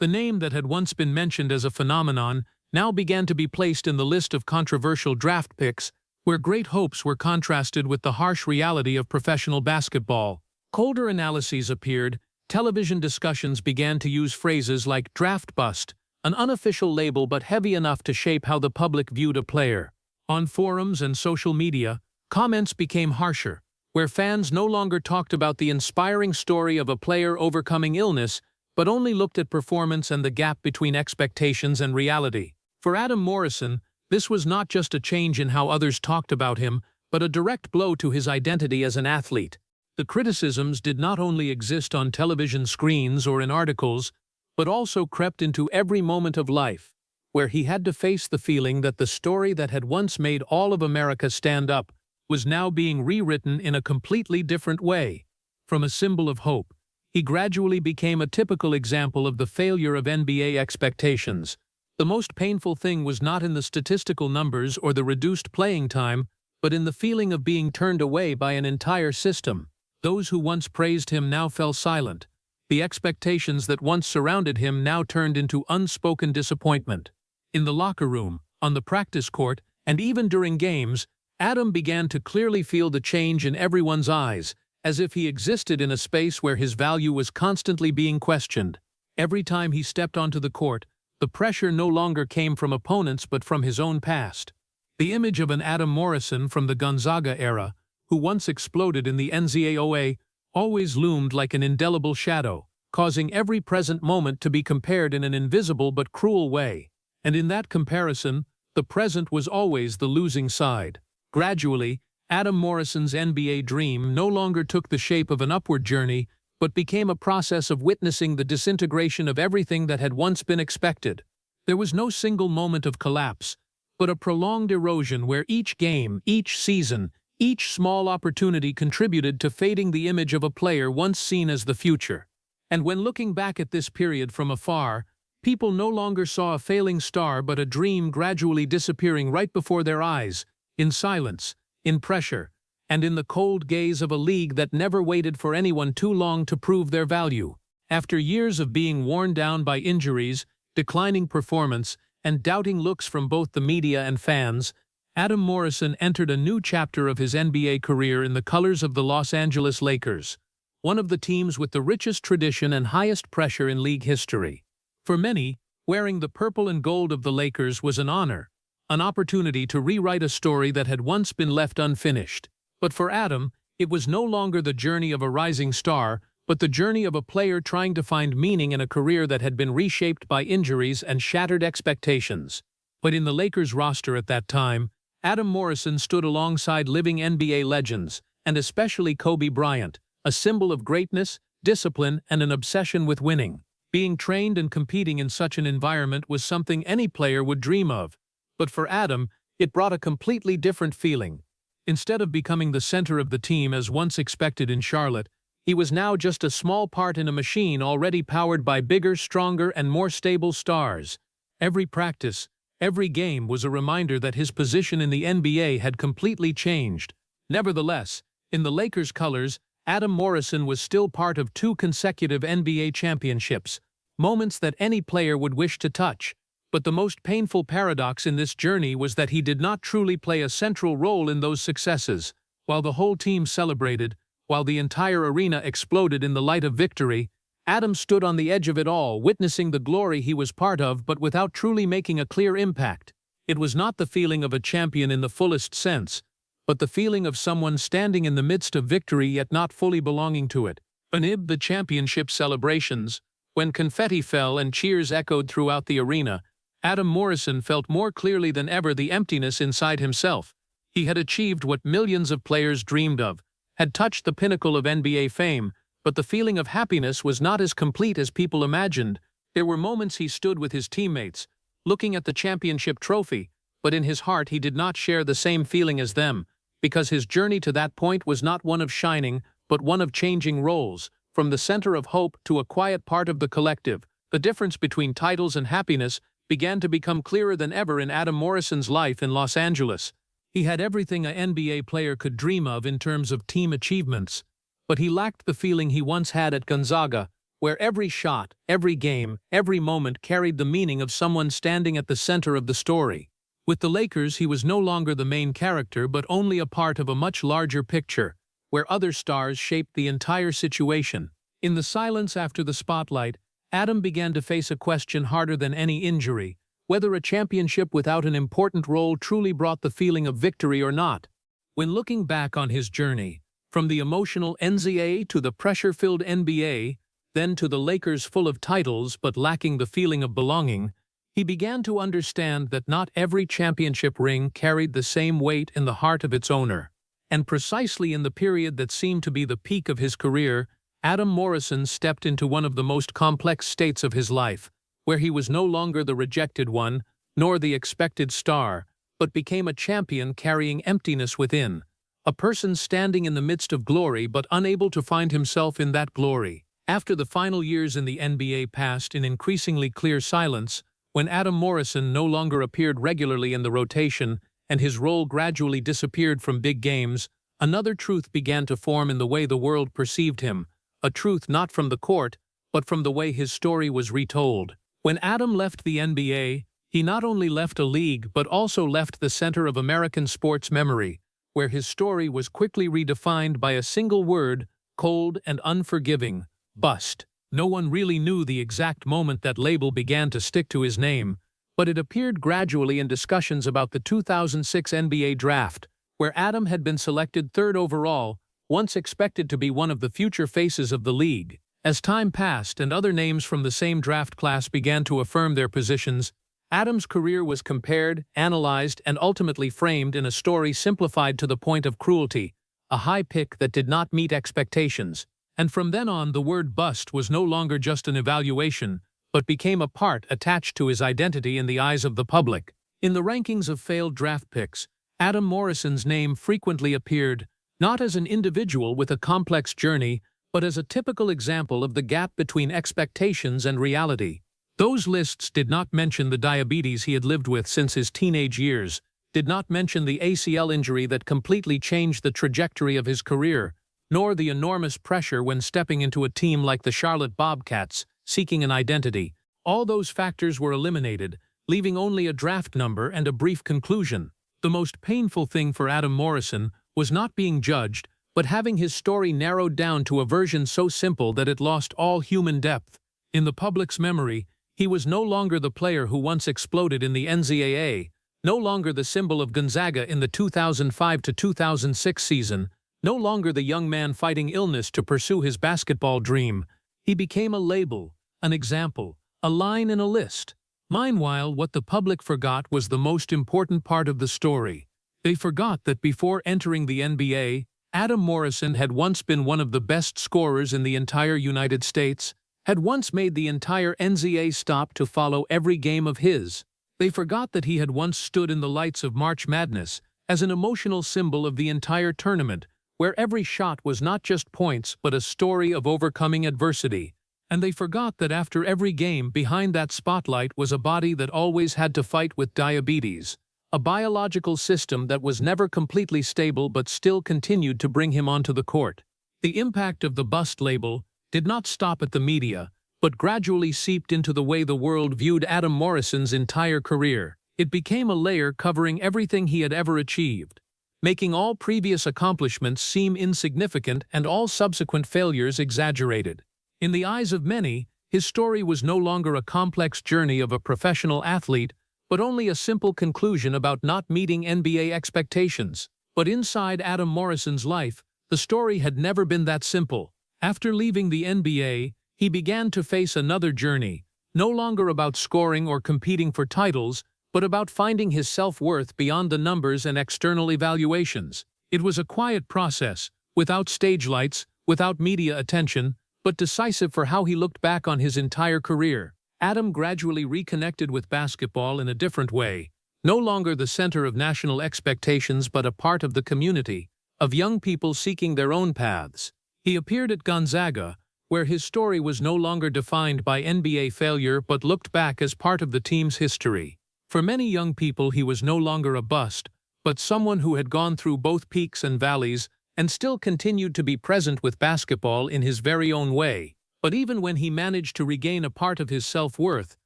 The name that had once been mentioned as a phenomenon now began to be placed in the list of controversial draft picks, where great hopes were contrasted with the harsh reality of professional basketball. Colder analyses appeared. Television discussions began to use phrases like draft bust, an unofficial label but heavy enough to shape how the public viewed a player. On forums and social media, comments became harsher, where fans no longer talked about the inspiring story of a player overcoming illness, but only looked at performance and the gap between expectations and reality. For Adam Morrison, this was not just a change in how others talked about him, but a direct blow to his identity as an athlete. The criticisms did not only exist on television screens or in articles, but also crept into every moment of life, where he had to face the feeling that the story that had once made all of America stand up was now being rewritten in a completely different way. From a symbol of hope, he gradually became a typical example of the failure of NBA expectations. The most painful thing was not in the statistical numbers or the reduced playing time, but in the feeling of being turned away by an entire system. Those who once praised him now fell silent. The expectations that once surrounded him now turned into unspoken disappointment. In the locker room, on the practice court, and even during games, Adam began to clearly feel the change in everyone's eyes, as if he existed in a space where his value was constantly being questioned. Every time he stepped onto the court, the pressure no longer came from opponents but from his own past. The image of an Adam Morrison from the Gonzaga era, who once exploded in the NCAA, always loomed like an indelible shadow, causing every present moment to be compared in an invisible but cruel way. And in that comparison, the present was always the losing side. Gradually, Adam Morrison's NBA dream no longer took the shape of an upward journey, but became a process of witnessing the disintegration of everything that had once been expected. There was no single moment of collapse, but a prolonged erosion where each game, each season, each small opportunity contributed to fading the image of a player once seen as the future. And when looking back at this period from afar, people no longer saw a failing star but a dream gradually disappearing right before their eyes, in silence, in pressure, and in the cold gaze of a league that never waited for anyone too long to prove their value. After years of being worn down by injuries, declining performance, and doubting looks from both the media and fans, Adam Morrison entered a new chapter of his NBA career in the colors of the Los Angeles Lakers, one of the teams with the richest tradition and highest pressure in league history. For many, wearing the purple and gold of the Lakers was an honor, an opportunity to rewrite a story that had once been left unfinished. But for Adam, it was no longer the journey of a rising star, but the journey of a player trying to find meaning in a career that had been reshaped by injuries and shattered expectations. But in the Lakers roster at that time, Adam Morrison stood alongside living NBA legends, and especially Kobe Bryant, a symbol of greatness, discipline, and an obsession with winning. Being trained and competing in such an environment was something any player would dream of. But for Adam, it brought a completely different feeling. Instead of becoming the center of the team as once expected in Charlotte, he was now just a small part in a machine already powered by bigger, stronger, and more stable stars. Every practice, every game was a reminder that his position in the NBA had completely changed. Nevertheless, in the Lakers' colors, Adam Morrison was still part of 2 consecutive NBA championships, moments that any player would wish to touch. But the most painful paradox in this journey was that he did not truly play a central role in those successes. While the whole team celebrated, while the entire arena exploded in the light of victory, Adam stood on the edge of it all, witnessing the glory he was part of but without truly making a clear impact. It was not the feeling of a champion in the fullest sense, but the feeling of someone standing in the midst of victory yet not fully belonging to it. Amid the championship celebrations, when confetti fell and cheers echoed throughout the arena, Adam Morrison felt more clearly than ever the emptiness inside himself. He had achieved what millions of players dreamed of, had touched the pinnacle of NBA fame, but the feeling of happiness was not as complete as people imagined. There were moments he stood with his teammates, looking at the championship trophy, but in his heart he did not share the same feeling as them, because his journey to that point was not one of shining, but one of changing roles, from the center of hope to a quiet part of the collective. The difference between titles and happiness began to become clearer than ever in Adam Morrison's life in Los Angeles. He had everything an NBA player could dream of in terms of team achievements, but he lacked the feeling he once had at Gonzaga, where every shot, every game, every moment carried the meaning of someone standing at the center of the story. With the Lakers, he was no longer the main character but only a part of a much larger picture, where other stars shaped the entire situation. In the silence after the spotlight, Adam began to face a question harder than any injury: whether a championship without an important role truly brought the feeling of victory or not. When looking back on his journey, from the emotional NCAA to the pressure-filled NBA, then to the Lakers full of titles but lacking the feeling of belonging, he began to understand that not every championship ring carried the same weight in the heart of its owner. And precisely in the period that seemed to be the peak of his career, Adam Morrison stepped into one of the most complex states of his life, where he was no longer the rejected one, nor the expected star, but became a champion carrying emptiness within, a person standing in the midst of glory but unable to find himself in that glory. After the final years in the NBA passed in increasingly clear silence, when Adam Morrison no longer appeared regularly in the rotation and his role gradually disappeared from big games, another truth began to form in the way the world perceived him, a truth not from the court, but from the way his story was retold. When Adam left the NBA, he not only left a league but also left the center of American sports memory, where his story was quickly redefined by a single word, cold and unforgiving: bust. No one really knew the exact moment that label began to stick to his name, but it appeared gradually in discussions about the 2006 NBA draft, where Adam had been selected 3rd overall, once expected to be one of the future faces of the league. As time passed and other names from the same draft class began to affirm their positions, Adam's career was compared, analyzed, and ultimately framed in a story simplified to the point of cruelty, a high pick that did not meet expectations. And from then on, the word bust was no longer just an evaluation, but became a part attached to his identity in the eyes of the public. In the rankings of failed draft picks, Adam Morrison's name frequently appeared, not as an individual with a complex journey, but as a typical example of the gap between expectations and reality. Those lists did not mention the diabetes he had lived with since his teenage years, did not mention the ACL injury that completely changed the trajectory of his career, nor the enormous pressure when stepping into a team like the Charlotte Bobcats, seeking an identity. All those factors were eliminated, leaving only a draft number and a brief conclusion. The most painful thing for Adam Morrison was not being judged, but having his story narrowed down to a version so simple that it lost all human depth. In the public's memory, he was no longer the player who once exploded in the NCAA, no longer the symbol of Gonzaga in the 2005 to 2006 season, no longer the young man fighting illness to pursue his basketball dream. He became a label, an example, a line in a list. Meanwhile, what the public forgot was the most important part of the story. They forgot that before entering the NBA, Adam Morrison had once been one of the best scorers in the entire United States, had once made the entire NCAA stop to follow every game of his. They forgot that he had once stood in the lights of March Madness as an emotional symbol of the entire tournament, where every shot was not just points but a story of overcoming adversity. And they forgot that after every game, behind that spotlight was a body that always had to fight with diabetes, a biological system that was never completely stable but still continued to bring him onto the court. The impact of the bust label did not stop at the media, but gradually seeped into the way the world viewed Adam Morrison's entire career. It became a layer covering everything he had ever achieved, making all previous accomplishments seem insignificant and all subsequent failures exaggerated. In the eyes of many, his story was no longer a complex journey of a professional athlete, but only a simple conclusion about not meeting NBA expectations. But inside Adam Morrison's life, the story had never been that simple. After leaving the NBA, he began to face another journey, no longer about scoring or competing for titles, but about finding his self-worth beyond the numbers and external evaluations. It was a quiet process, without stage lights, without media attention, but decisive for how he looked back on his entire career. Adam gradually reconnected with basketball in a different way, no longer the center of national expectations but a part of the community, of young people seeking their own paths. He appeared at Gonzaga, where his story was no longer defined by NBA failure but looked back as part of the team's history. For many young people he was no longer a bust, but someone who had gone through both peaks and valleys and still continued to be present with basketball in his very own way. But even when he managed to regain a part of his self-worth,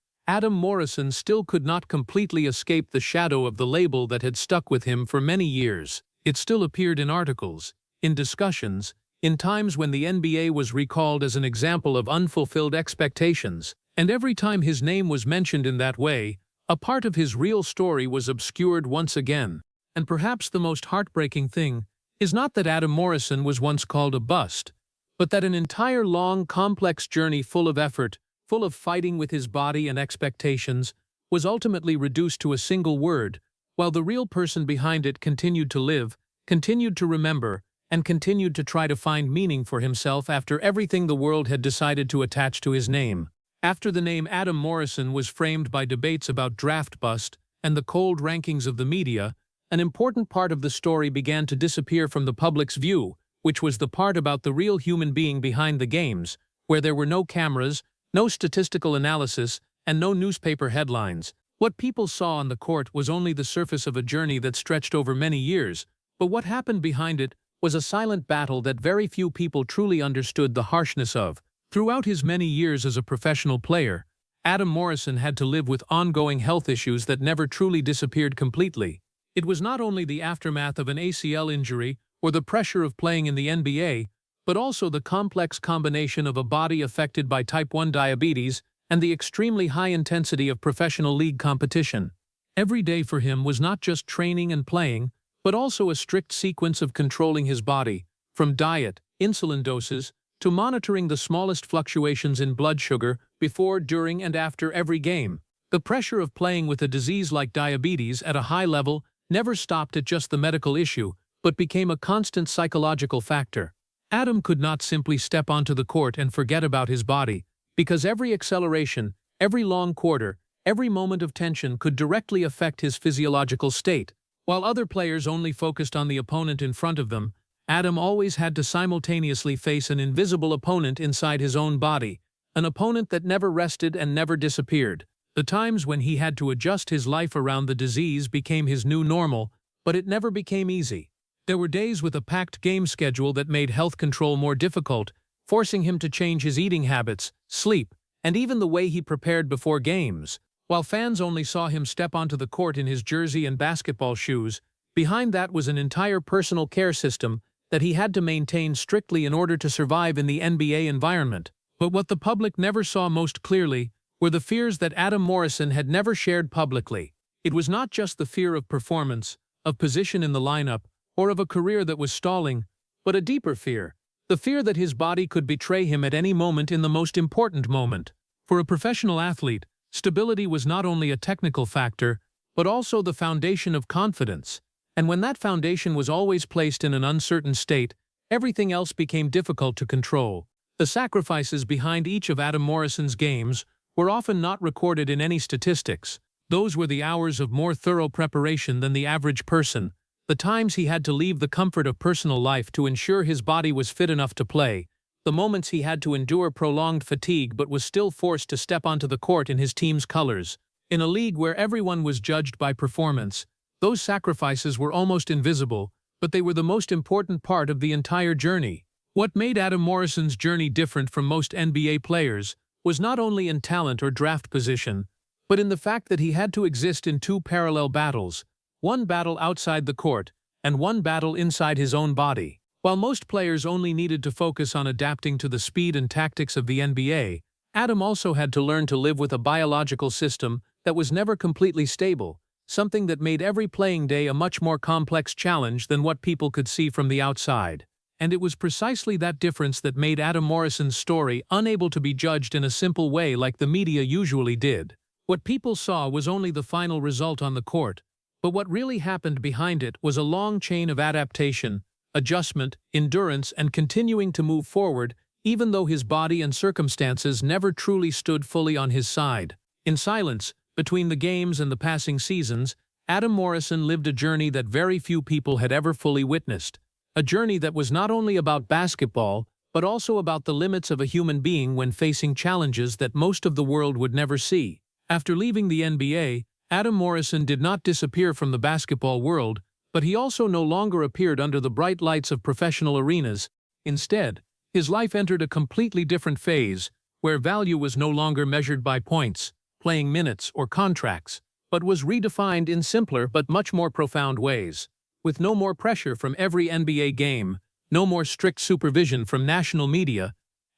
Adam Morrison still could not completely escape the shadow of the label that had stuck with him for many years. It still appeared in articles, in discussions, in times when the NBA was recalled as an example of unfulfilled expectations, and every time his name was mentioned in that way, a part of his real story was obscured once again. And perhaps the most heartbreaking thing is not that Adam Morrison was once called a bust, but that an entire long, complex journey full of effort, full of fighting with his body and expectations, was ultimately reduced to a single word, while the real person behind it continued to live, continued to remember, and continued to try to find meaning for himself after everything the world had decided to attach to his name. After the name Adam Morrison was framed by debates about draft bust and the cold rankings of the media, an important part of the story began to disappear from the public's view, which was the part about the real human being behind the games, where there were no cameras, no statistical analysis, and no newspaper headlines. What people saw on the court was only the surface of a journey that stretched over many years, but what happened behind it was a silent battle that very few people truly understood the harshness of. Throughout his many years as a professional player, Adam Morrison had to live with ongoing health issues that never truly disappeared completely. It was not only the aftermath of an ACL injury or the pressure of playing in the NBA, but also the complex combination of a body affected by type 1 diabetes and the extremely high intensity of professional league competition. Every day for him was not just training and playing, but also a strict sequence of controlling his body, from diet, insulin doses, to monitoring the smallest fluctuations in blood sugar before, during, and after every game. The pressure of playing with a disease like diabetes at a high level never stopped at just the medical issue, but became a constant psychological factor. Adam could not simply step onto the court and forget about his body, because every acceleration, every long quarter, every moment of tension could directly affect his physiological state. While other players only focused on the opponent in front of them, Adam always had to simultaneously face an invisible opponent inside his own body, an opponent that never rested and never disappeared. The times when he had to adjust his life around the disease became his new normal, but it never became easy. There were days with a packed game schedule that made health control more difficult, forcing him to change his eating habits, sleep, and even the way he prepared before games. While fans only saw him step onto the court in his jersey and basketball shoes, behind that was an entire personal care system that he had to maintain strictly in order to survive in the NBA environment. But what the public never saw most clearly were the fears that Adam Morrison had never shared publicly. It was not just the fear of performance, of position in the lineup, or of a career that was stalling, but a deeper fear, the fear that his body could betray him at any moment in the most important moment. For a professional athlete, stability was not only a technical factor, but also the foundation of confidence. And when that foundation was always placed in an uncertain state, everything else became difficult to control. The sacrifices behind each of Adam Morrison's games were often not recorded in any statistics. Those were the hours of more thorough preparation than the average person, the times he had to leave the comfort of personal life to ensure his body was fit enough to play, the moments he had to endure prolonged fatigue but was still forced to step onto the court in his team's colors. In a league where everyone was judged by performance, Those sacrifices were almost invisible, but they were the most important part of the entire journey. What made Adam Morrison's journey different from most NBA players was not only in talent or draft position, but in the fact that he had to exist in two parallel battles, one battle outside the court and one battle inside his own body. While most players only needed to focus on adapting to the speed and tactics of the NBA, Adam also had to learn to live with a biological system that was never completely stable, something that made every playing day a much more complex challenge than what people could see from the outside. And it was precisely that difference that made Adam Morrison's story unable to be judged in a simple way like the media usually did. What people saw was only the final result on the court, but what really happened behind it was a long chain of adaptation, adjustment, endurance, and continuing to move forward, even though his body and circumstances never truly stood fully on his side. In silence, between the games and the passing seasons, Adam Morrison lived a journey that very few people had ever fully witnessed. A journey that was not only about basketball, but also about the limits of a human being when facing challenges that most of the world would never see. After leaving the NBA, Adam Morrison did not disappear from the basketball world, but he also no longer appeared under the bright lights of professional arenas. Instead, his life entered a completely different phase, where value was no longer measured by points, playing minutes, or contracts, but was redefined in simpler but much more profound ways. With no more pressure from every NBA game, no more strict supervision from national media,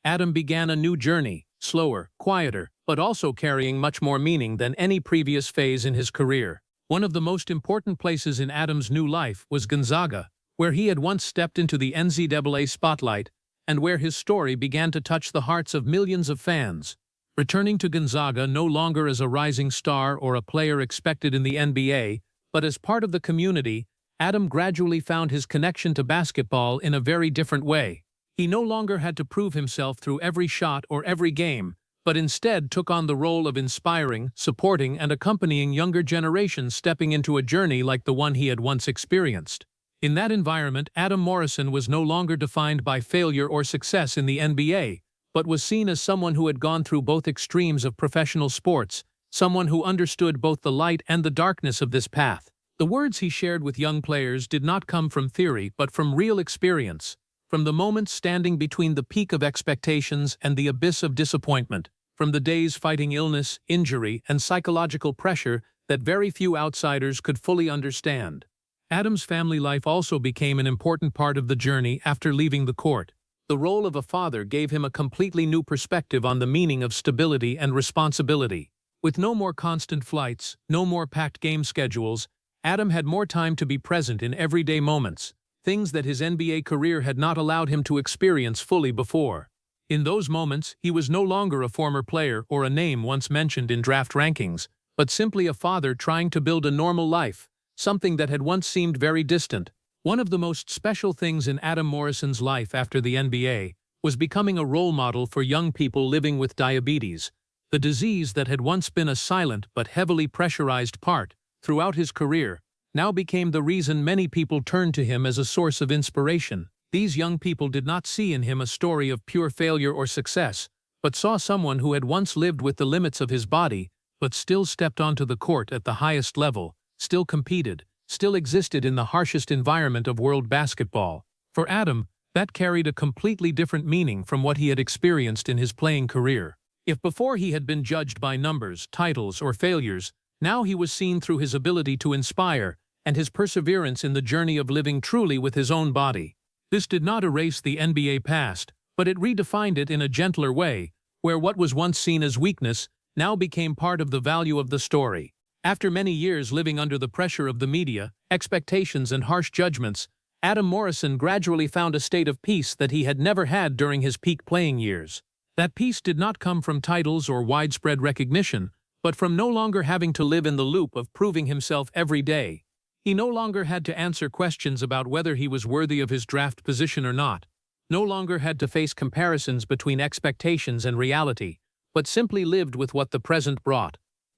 Adam began a new journey, slower, quieter, but also carrying much more meaning than any previous phase in his career. One of the most important places in Adam's new life was Gonzaga, where he had once stepped into the NCAA spotlight and where his story began to touch the hearts of millions of fans. Returning to Gonzaga no longer as a rising star or a player expected in the NBA, but as part of the community, Adam gradually found his connection to basketball in a very different way. He no longer had to prove himself through every shot or every game, but instead took on the role of inspiring, supporting, and accompanying younger generations stepping into a journey like the one he had once experienced. In that environment, Adam Morrison was no longer defined by failure or success in the NBA, but was seen as someone who had gone through both extremes of professional sports, someone who understood both the light and the darkness of this path. The words he shared with young players did not come from theory but from real experience, from the moments standing between the peak of expectations and the abyss of disappointment, from the days fighting illness, injury, and psychological pressure that very few outsiders could fully understand. Adam's family life also became an important part of the journey after leaving the court. The role of a father gave him a completely new perspective on the meaning of stability and responsibility. With no more constant flights, no more packed game schedules, Adam had more time to be present in everyday moments, things that his NBA career had not allowed him to experience fully before. In those moments, he was no longer a former player or a name once mentioned in draft rankings, but simply a father trying to build a normal life, something that had once seemed very distant. One of the most special things in Adam Morrison's life after the NBA was becoming a role model for young people living with diabetes, the disease that had once been a silent but heavily pressurized part throughout his career, now became the reason many people turned to him as a source of inspiration. These young people did not see in him a story of pure failure or success, but saw someone who had once lived with the limits of his body, but still stepped onto the court at the highest level, still competed, still existed in the harshest environment of world basketball. For Adam, that carried a completely different meaning from what he had experienced in his playing career. If before he had been judged by numbers, titles, or failures, now he was seen through his ability to inspire and his perseverance in the journey of living truly with his own body. This did not erase the NBA past, but it redefined it in a gentler way, where what was once seen as weakness now became part of the value of the story. After many years living under the pressure of the media, expectations, and harsh judgments, Adam Morrison gradually found a state of peace that he had never had during his peak playing years. That peace did not come from titles or widespread recognition, but from no longer having to live in the loop of proving himself every day. He no longer had to answer questions about whether he was worthy of his draft position or not, no longer had to face comparisons between expectations and reality, but simply lived with what the present brought.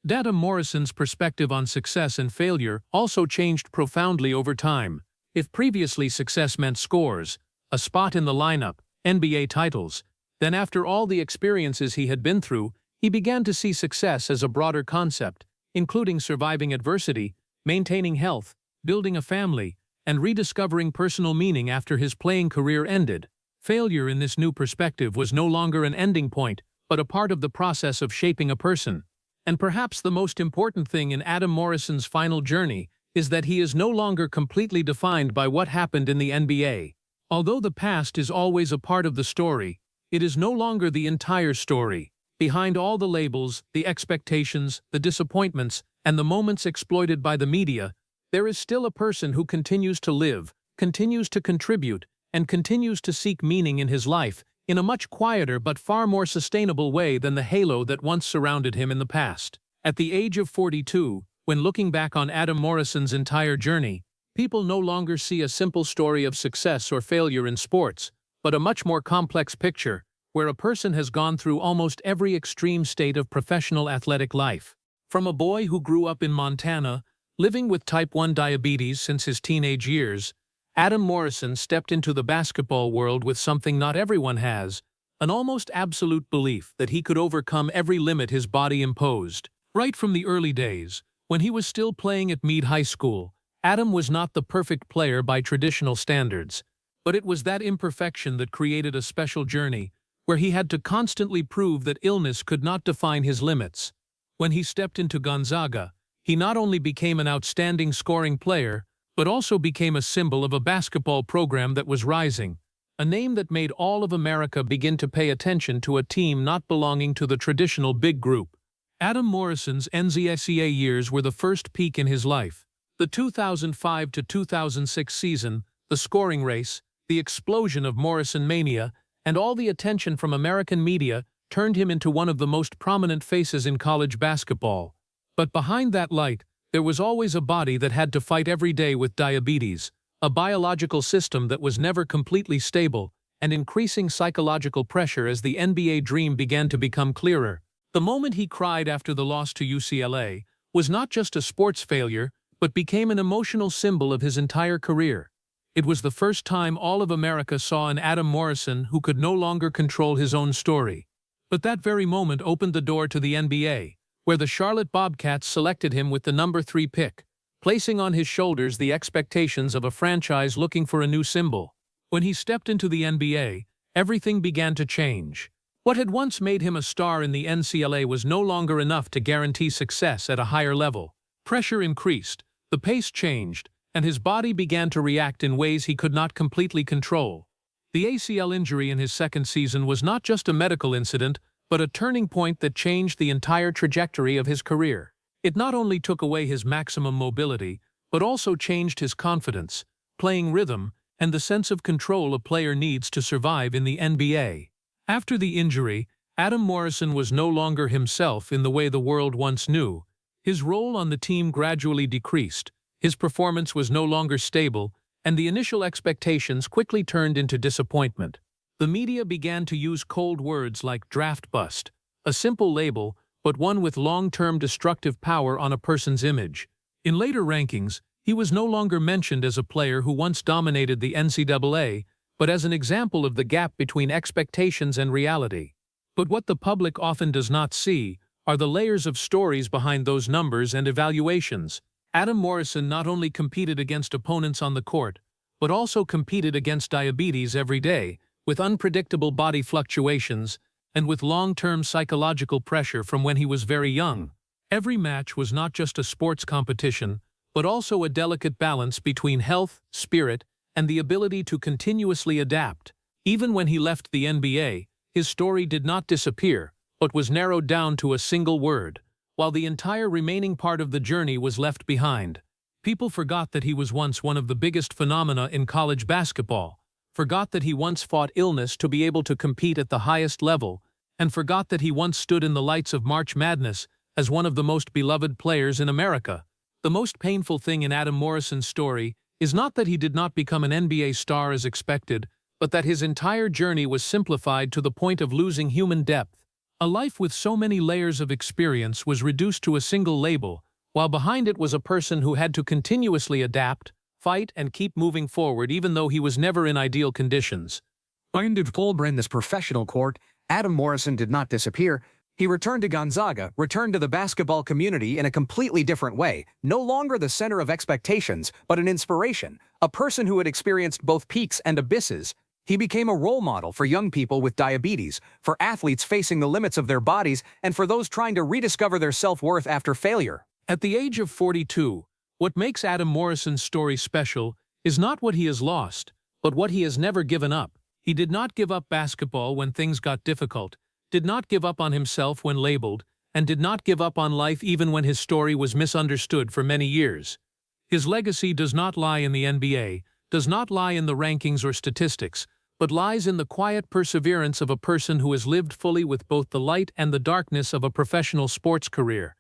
Adam Morrison's perspective on success and failure also changed profoundly over time. If previously success meant scores, a spot in the lineup, NBA titles, then after all the experiences he had been through, he began to see success as a broader concept, including surviving adversity, maintaining health, building a family, and rediscovering personal meaning after his playing career ended. Failure in this new perspective was no longer an ending point, but a part of the process of shaping a person. And perhaps the most important thing in Adam Morrison's final journey is that he is no longer completely defined by what happened in the NBA. Although the past is always a part of the story, it is no longer the entire story. Behind all the labels, the expectations, the disappointments, and the moments exploited by the media, there is still a person who continues to live, continues to contribute, and continues to seek meaning in his life, in a much quieter but far more sustainable way than the halo that once surrounded him in the past. At the age of 42, when looking back on Adam Morrison's entire journey, people no longer see a simple story of success or failure in sports, but a much more complex picture, where a person has gone through almost every extreme state of professional athletic life. From a boy who grew up in Montana, living with type 1 diabetes since his teenage years, Adam Morrison stepped into the basketball world with something not everyone has, an almost absolute belief that he could overcome every limit his body imposed. Right from the early days, when he was still playing at Meade High School, Adam was not the perfect player by traditional standards, but it was that imperfection that created a special journey, where he had to constantly prove that illness could not define his limits. When he stepped into Gonzaga, he not only became an outstanding scoring player, but also became a symbol of a basketball program that was rising, a name that made all of America begin to pay attention to a team not belonging to the traditional big group. Adam Morrison's NCAA years were the first peak in his life. The 2005 to 2006 season, the scoring race, the explosion of Morrison Mania, and all the attention from American media turned him into one of the most prominent faces in college basketball. But behind that light, there was always a body that had to fight every day with diabetes, a biological system that was never completely stable, and increasing psychological pressure as the NBA dream began to become clearer. The moment he cried after the loss to UCLA was not just a sports failure, but became an emotional symbol of his entire career. It was the first time all of America saw an Adam Morrison who could no longer control his own story. But that very moment opened the door to the NBA, where the Charlotte Bobcats selected him with the number 3 pick, placing on his shoulders the expectations of a franchise looking for a new symbol. When he stepped into the NBA, everything began to change. What had once made him a star in the NCAA was no longer enough to guarantee success at a higher level. Pressure increased, the pace changed, and his body began to react in ways he could not completely control. The ACL injury in his second season was not just a medical incident, but a turning point that changed the entire trajectory of his career. It not only took away his maximum mobility, but also changed his confidence, playing rhythm, and the sense of control a player needs to survive in the NBA. After the injury, Adam Morrison was no longer himself in the way the world once knew. His role on the team gradually decreased, his performance was no longer stable, and the initial expectations quickly turned into disappointment. The media began to use cold words like draft bust, a simple label, but one with long-term destructive power on a person's image. In later rankings, he was no longer mentioned as a player who once dominated the NCAA, but as an example of the gap between expectations and reality. But what the public often does not see are the layers of stories behind those numbers and evaluations. Adam Morrison not only competed against opponents on the court, but also competed against diabetes every day, with unpredictable body fluctuations, and with long-term psychological pressure from when he was very young. Every match was not just a sports competition, but also a delicate balance between health, spirit, and the ability to continuously adapt. Even when he left the NBA, his story did not disappear, but was narrowed down to a single word, while the entire remaining part of the journey was left behind. People forgot that he was once one of the biggest phenomena in college basketball, forgot that he once fought illness to be able to compete at the highest level, and forgot that he once stood in the lights of March Madness as one of the most beloved players in America. The most painful thing in Adam Morrison's story is not that he did not become an NBA star as expected, but that his entire journey was simplified to the point of losing human depth. A life with so many layers of experience was reduced to a single label, while behind it was a person who had to continuously adapt, fight, and keep moving forward even though he was never in ideal conditions. Behind this professional court, Adam Morrison did not disappear. He returned to Gonzaga, returned to the basketball community in a completely different way, no longer the center of expectations, but an inspiration, a person who had experienced both peaks and abysses. He became a role model for young people with diabetes, for athletes facing the limits of their bodies, and for those trying to rediscover their self-worth after failure. At the age of 42, what makes Adam Morrison's story special is not what he has lost, but what he has never given up. He did not give up basketball when things got difficult, did not give up on himself when labeled, and did not give up on life even when his story was misunderstood for many years. His legacy does not lie in the NBA, does not lie in the rankings or statistics, but lies in the quiet perseverance of a person who has lived fully with both the light and the darkness of a professional sports career.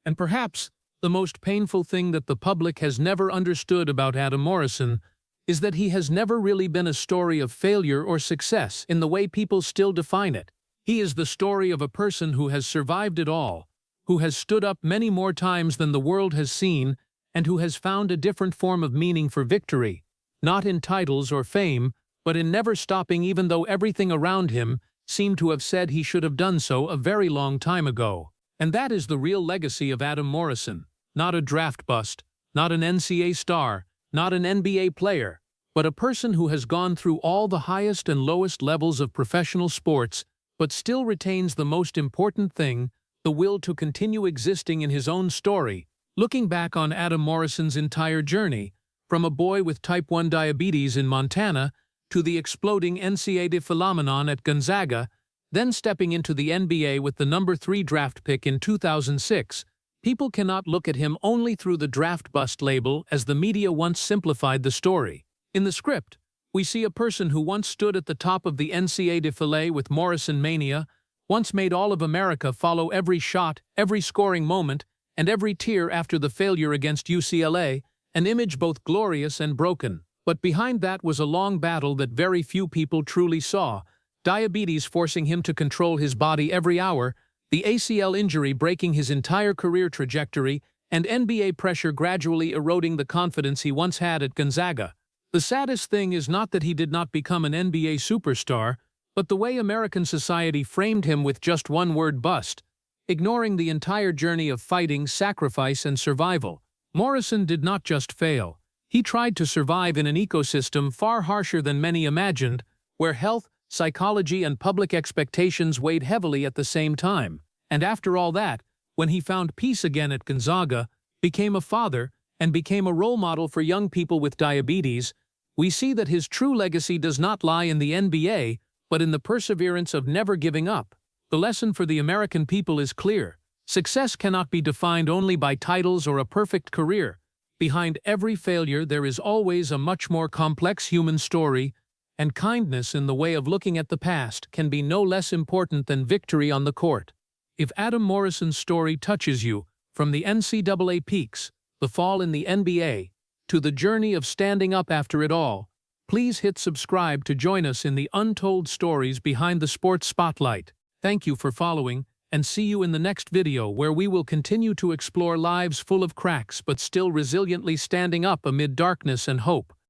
And perhaps the most painful thing that the public has never understood about Adam Morrison is that he has never really been a story of failure or success in the way people still define it. He is the story of a person who has survived it all, who has stood up many more times than the world has seen, and who has found a different form of meaning for victory, not in titles or fame, but in never stopping even though everything around him seemed to have said he should have done so a very long time ago. And that is the real legacy of Adam Morrison, not a draft bust, not an NCAA star, not an NBA player, but a person who has gone through all the highest and lowest levels of professional sports, but still retains the most important thing, the will to continue existing in his own story. Looking back on Adam Morrison's entire journey, from a boy with type 1 diabetes in Montana to the exploding NCAA phenomenon at Gonzaga, then stepping into the NBA with the number 3 draft pick in 2006, people cannot look at him only through the draft bust label as the media once simplified the story. In the script, we see a person who once stood at the top of the NCAA with Morrison Mania, once made all of America follow every shot, every scoring moment, and every tear after the failure against UCLA, an image both glorious and broken. But behind that was a long battle that very few people truly saw, diabetes forcing him to control his body every hour, the ACL injury breaking his entire career trajectory, and NBA pressure gradually eroding the confidence he once had at Gonzaga. The saddest thing is not that he did not become an NBA superstar, but the way American society framed him with just one word: bust, ignoring the entire journey of fighting, sacrifice, and survival. Morrison did not just fail. He tried to survive in an ecosystem far harsher than many imagined, where health, psychology, and public expectations weighed heavily at the same time. And after all that, when he found peace again at Gonzaga, became a father, and became a role model for young people with diabetes, we see that his true legacy does not lie in the NBA, but in the perseverance of never giving up. The lesson for the American people is clear. Success cannot be defined only by titles or a perfect career. Behind every failure there is always a much more complex human story, and kindness in the way of looking at the past can be no less important than victory on the court. If Adam Morrison's story touches you, from the NCAA peaks, the fall in the NBA, to the journey of standing up after it all, please hit subscribe to join us in the untold stories behind the sports spotlight. Thank you for following, and see you in the next video where we will continue to explore lives full of cracks but still resiliently standing up amid darkness and hope.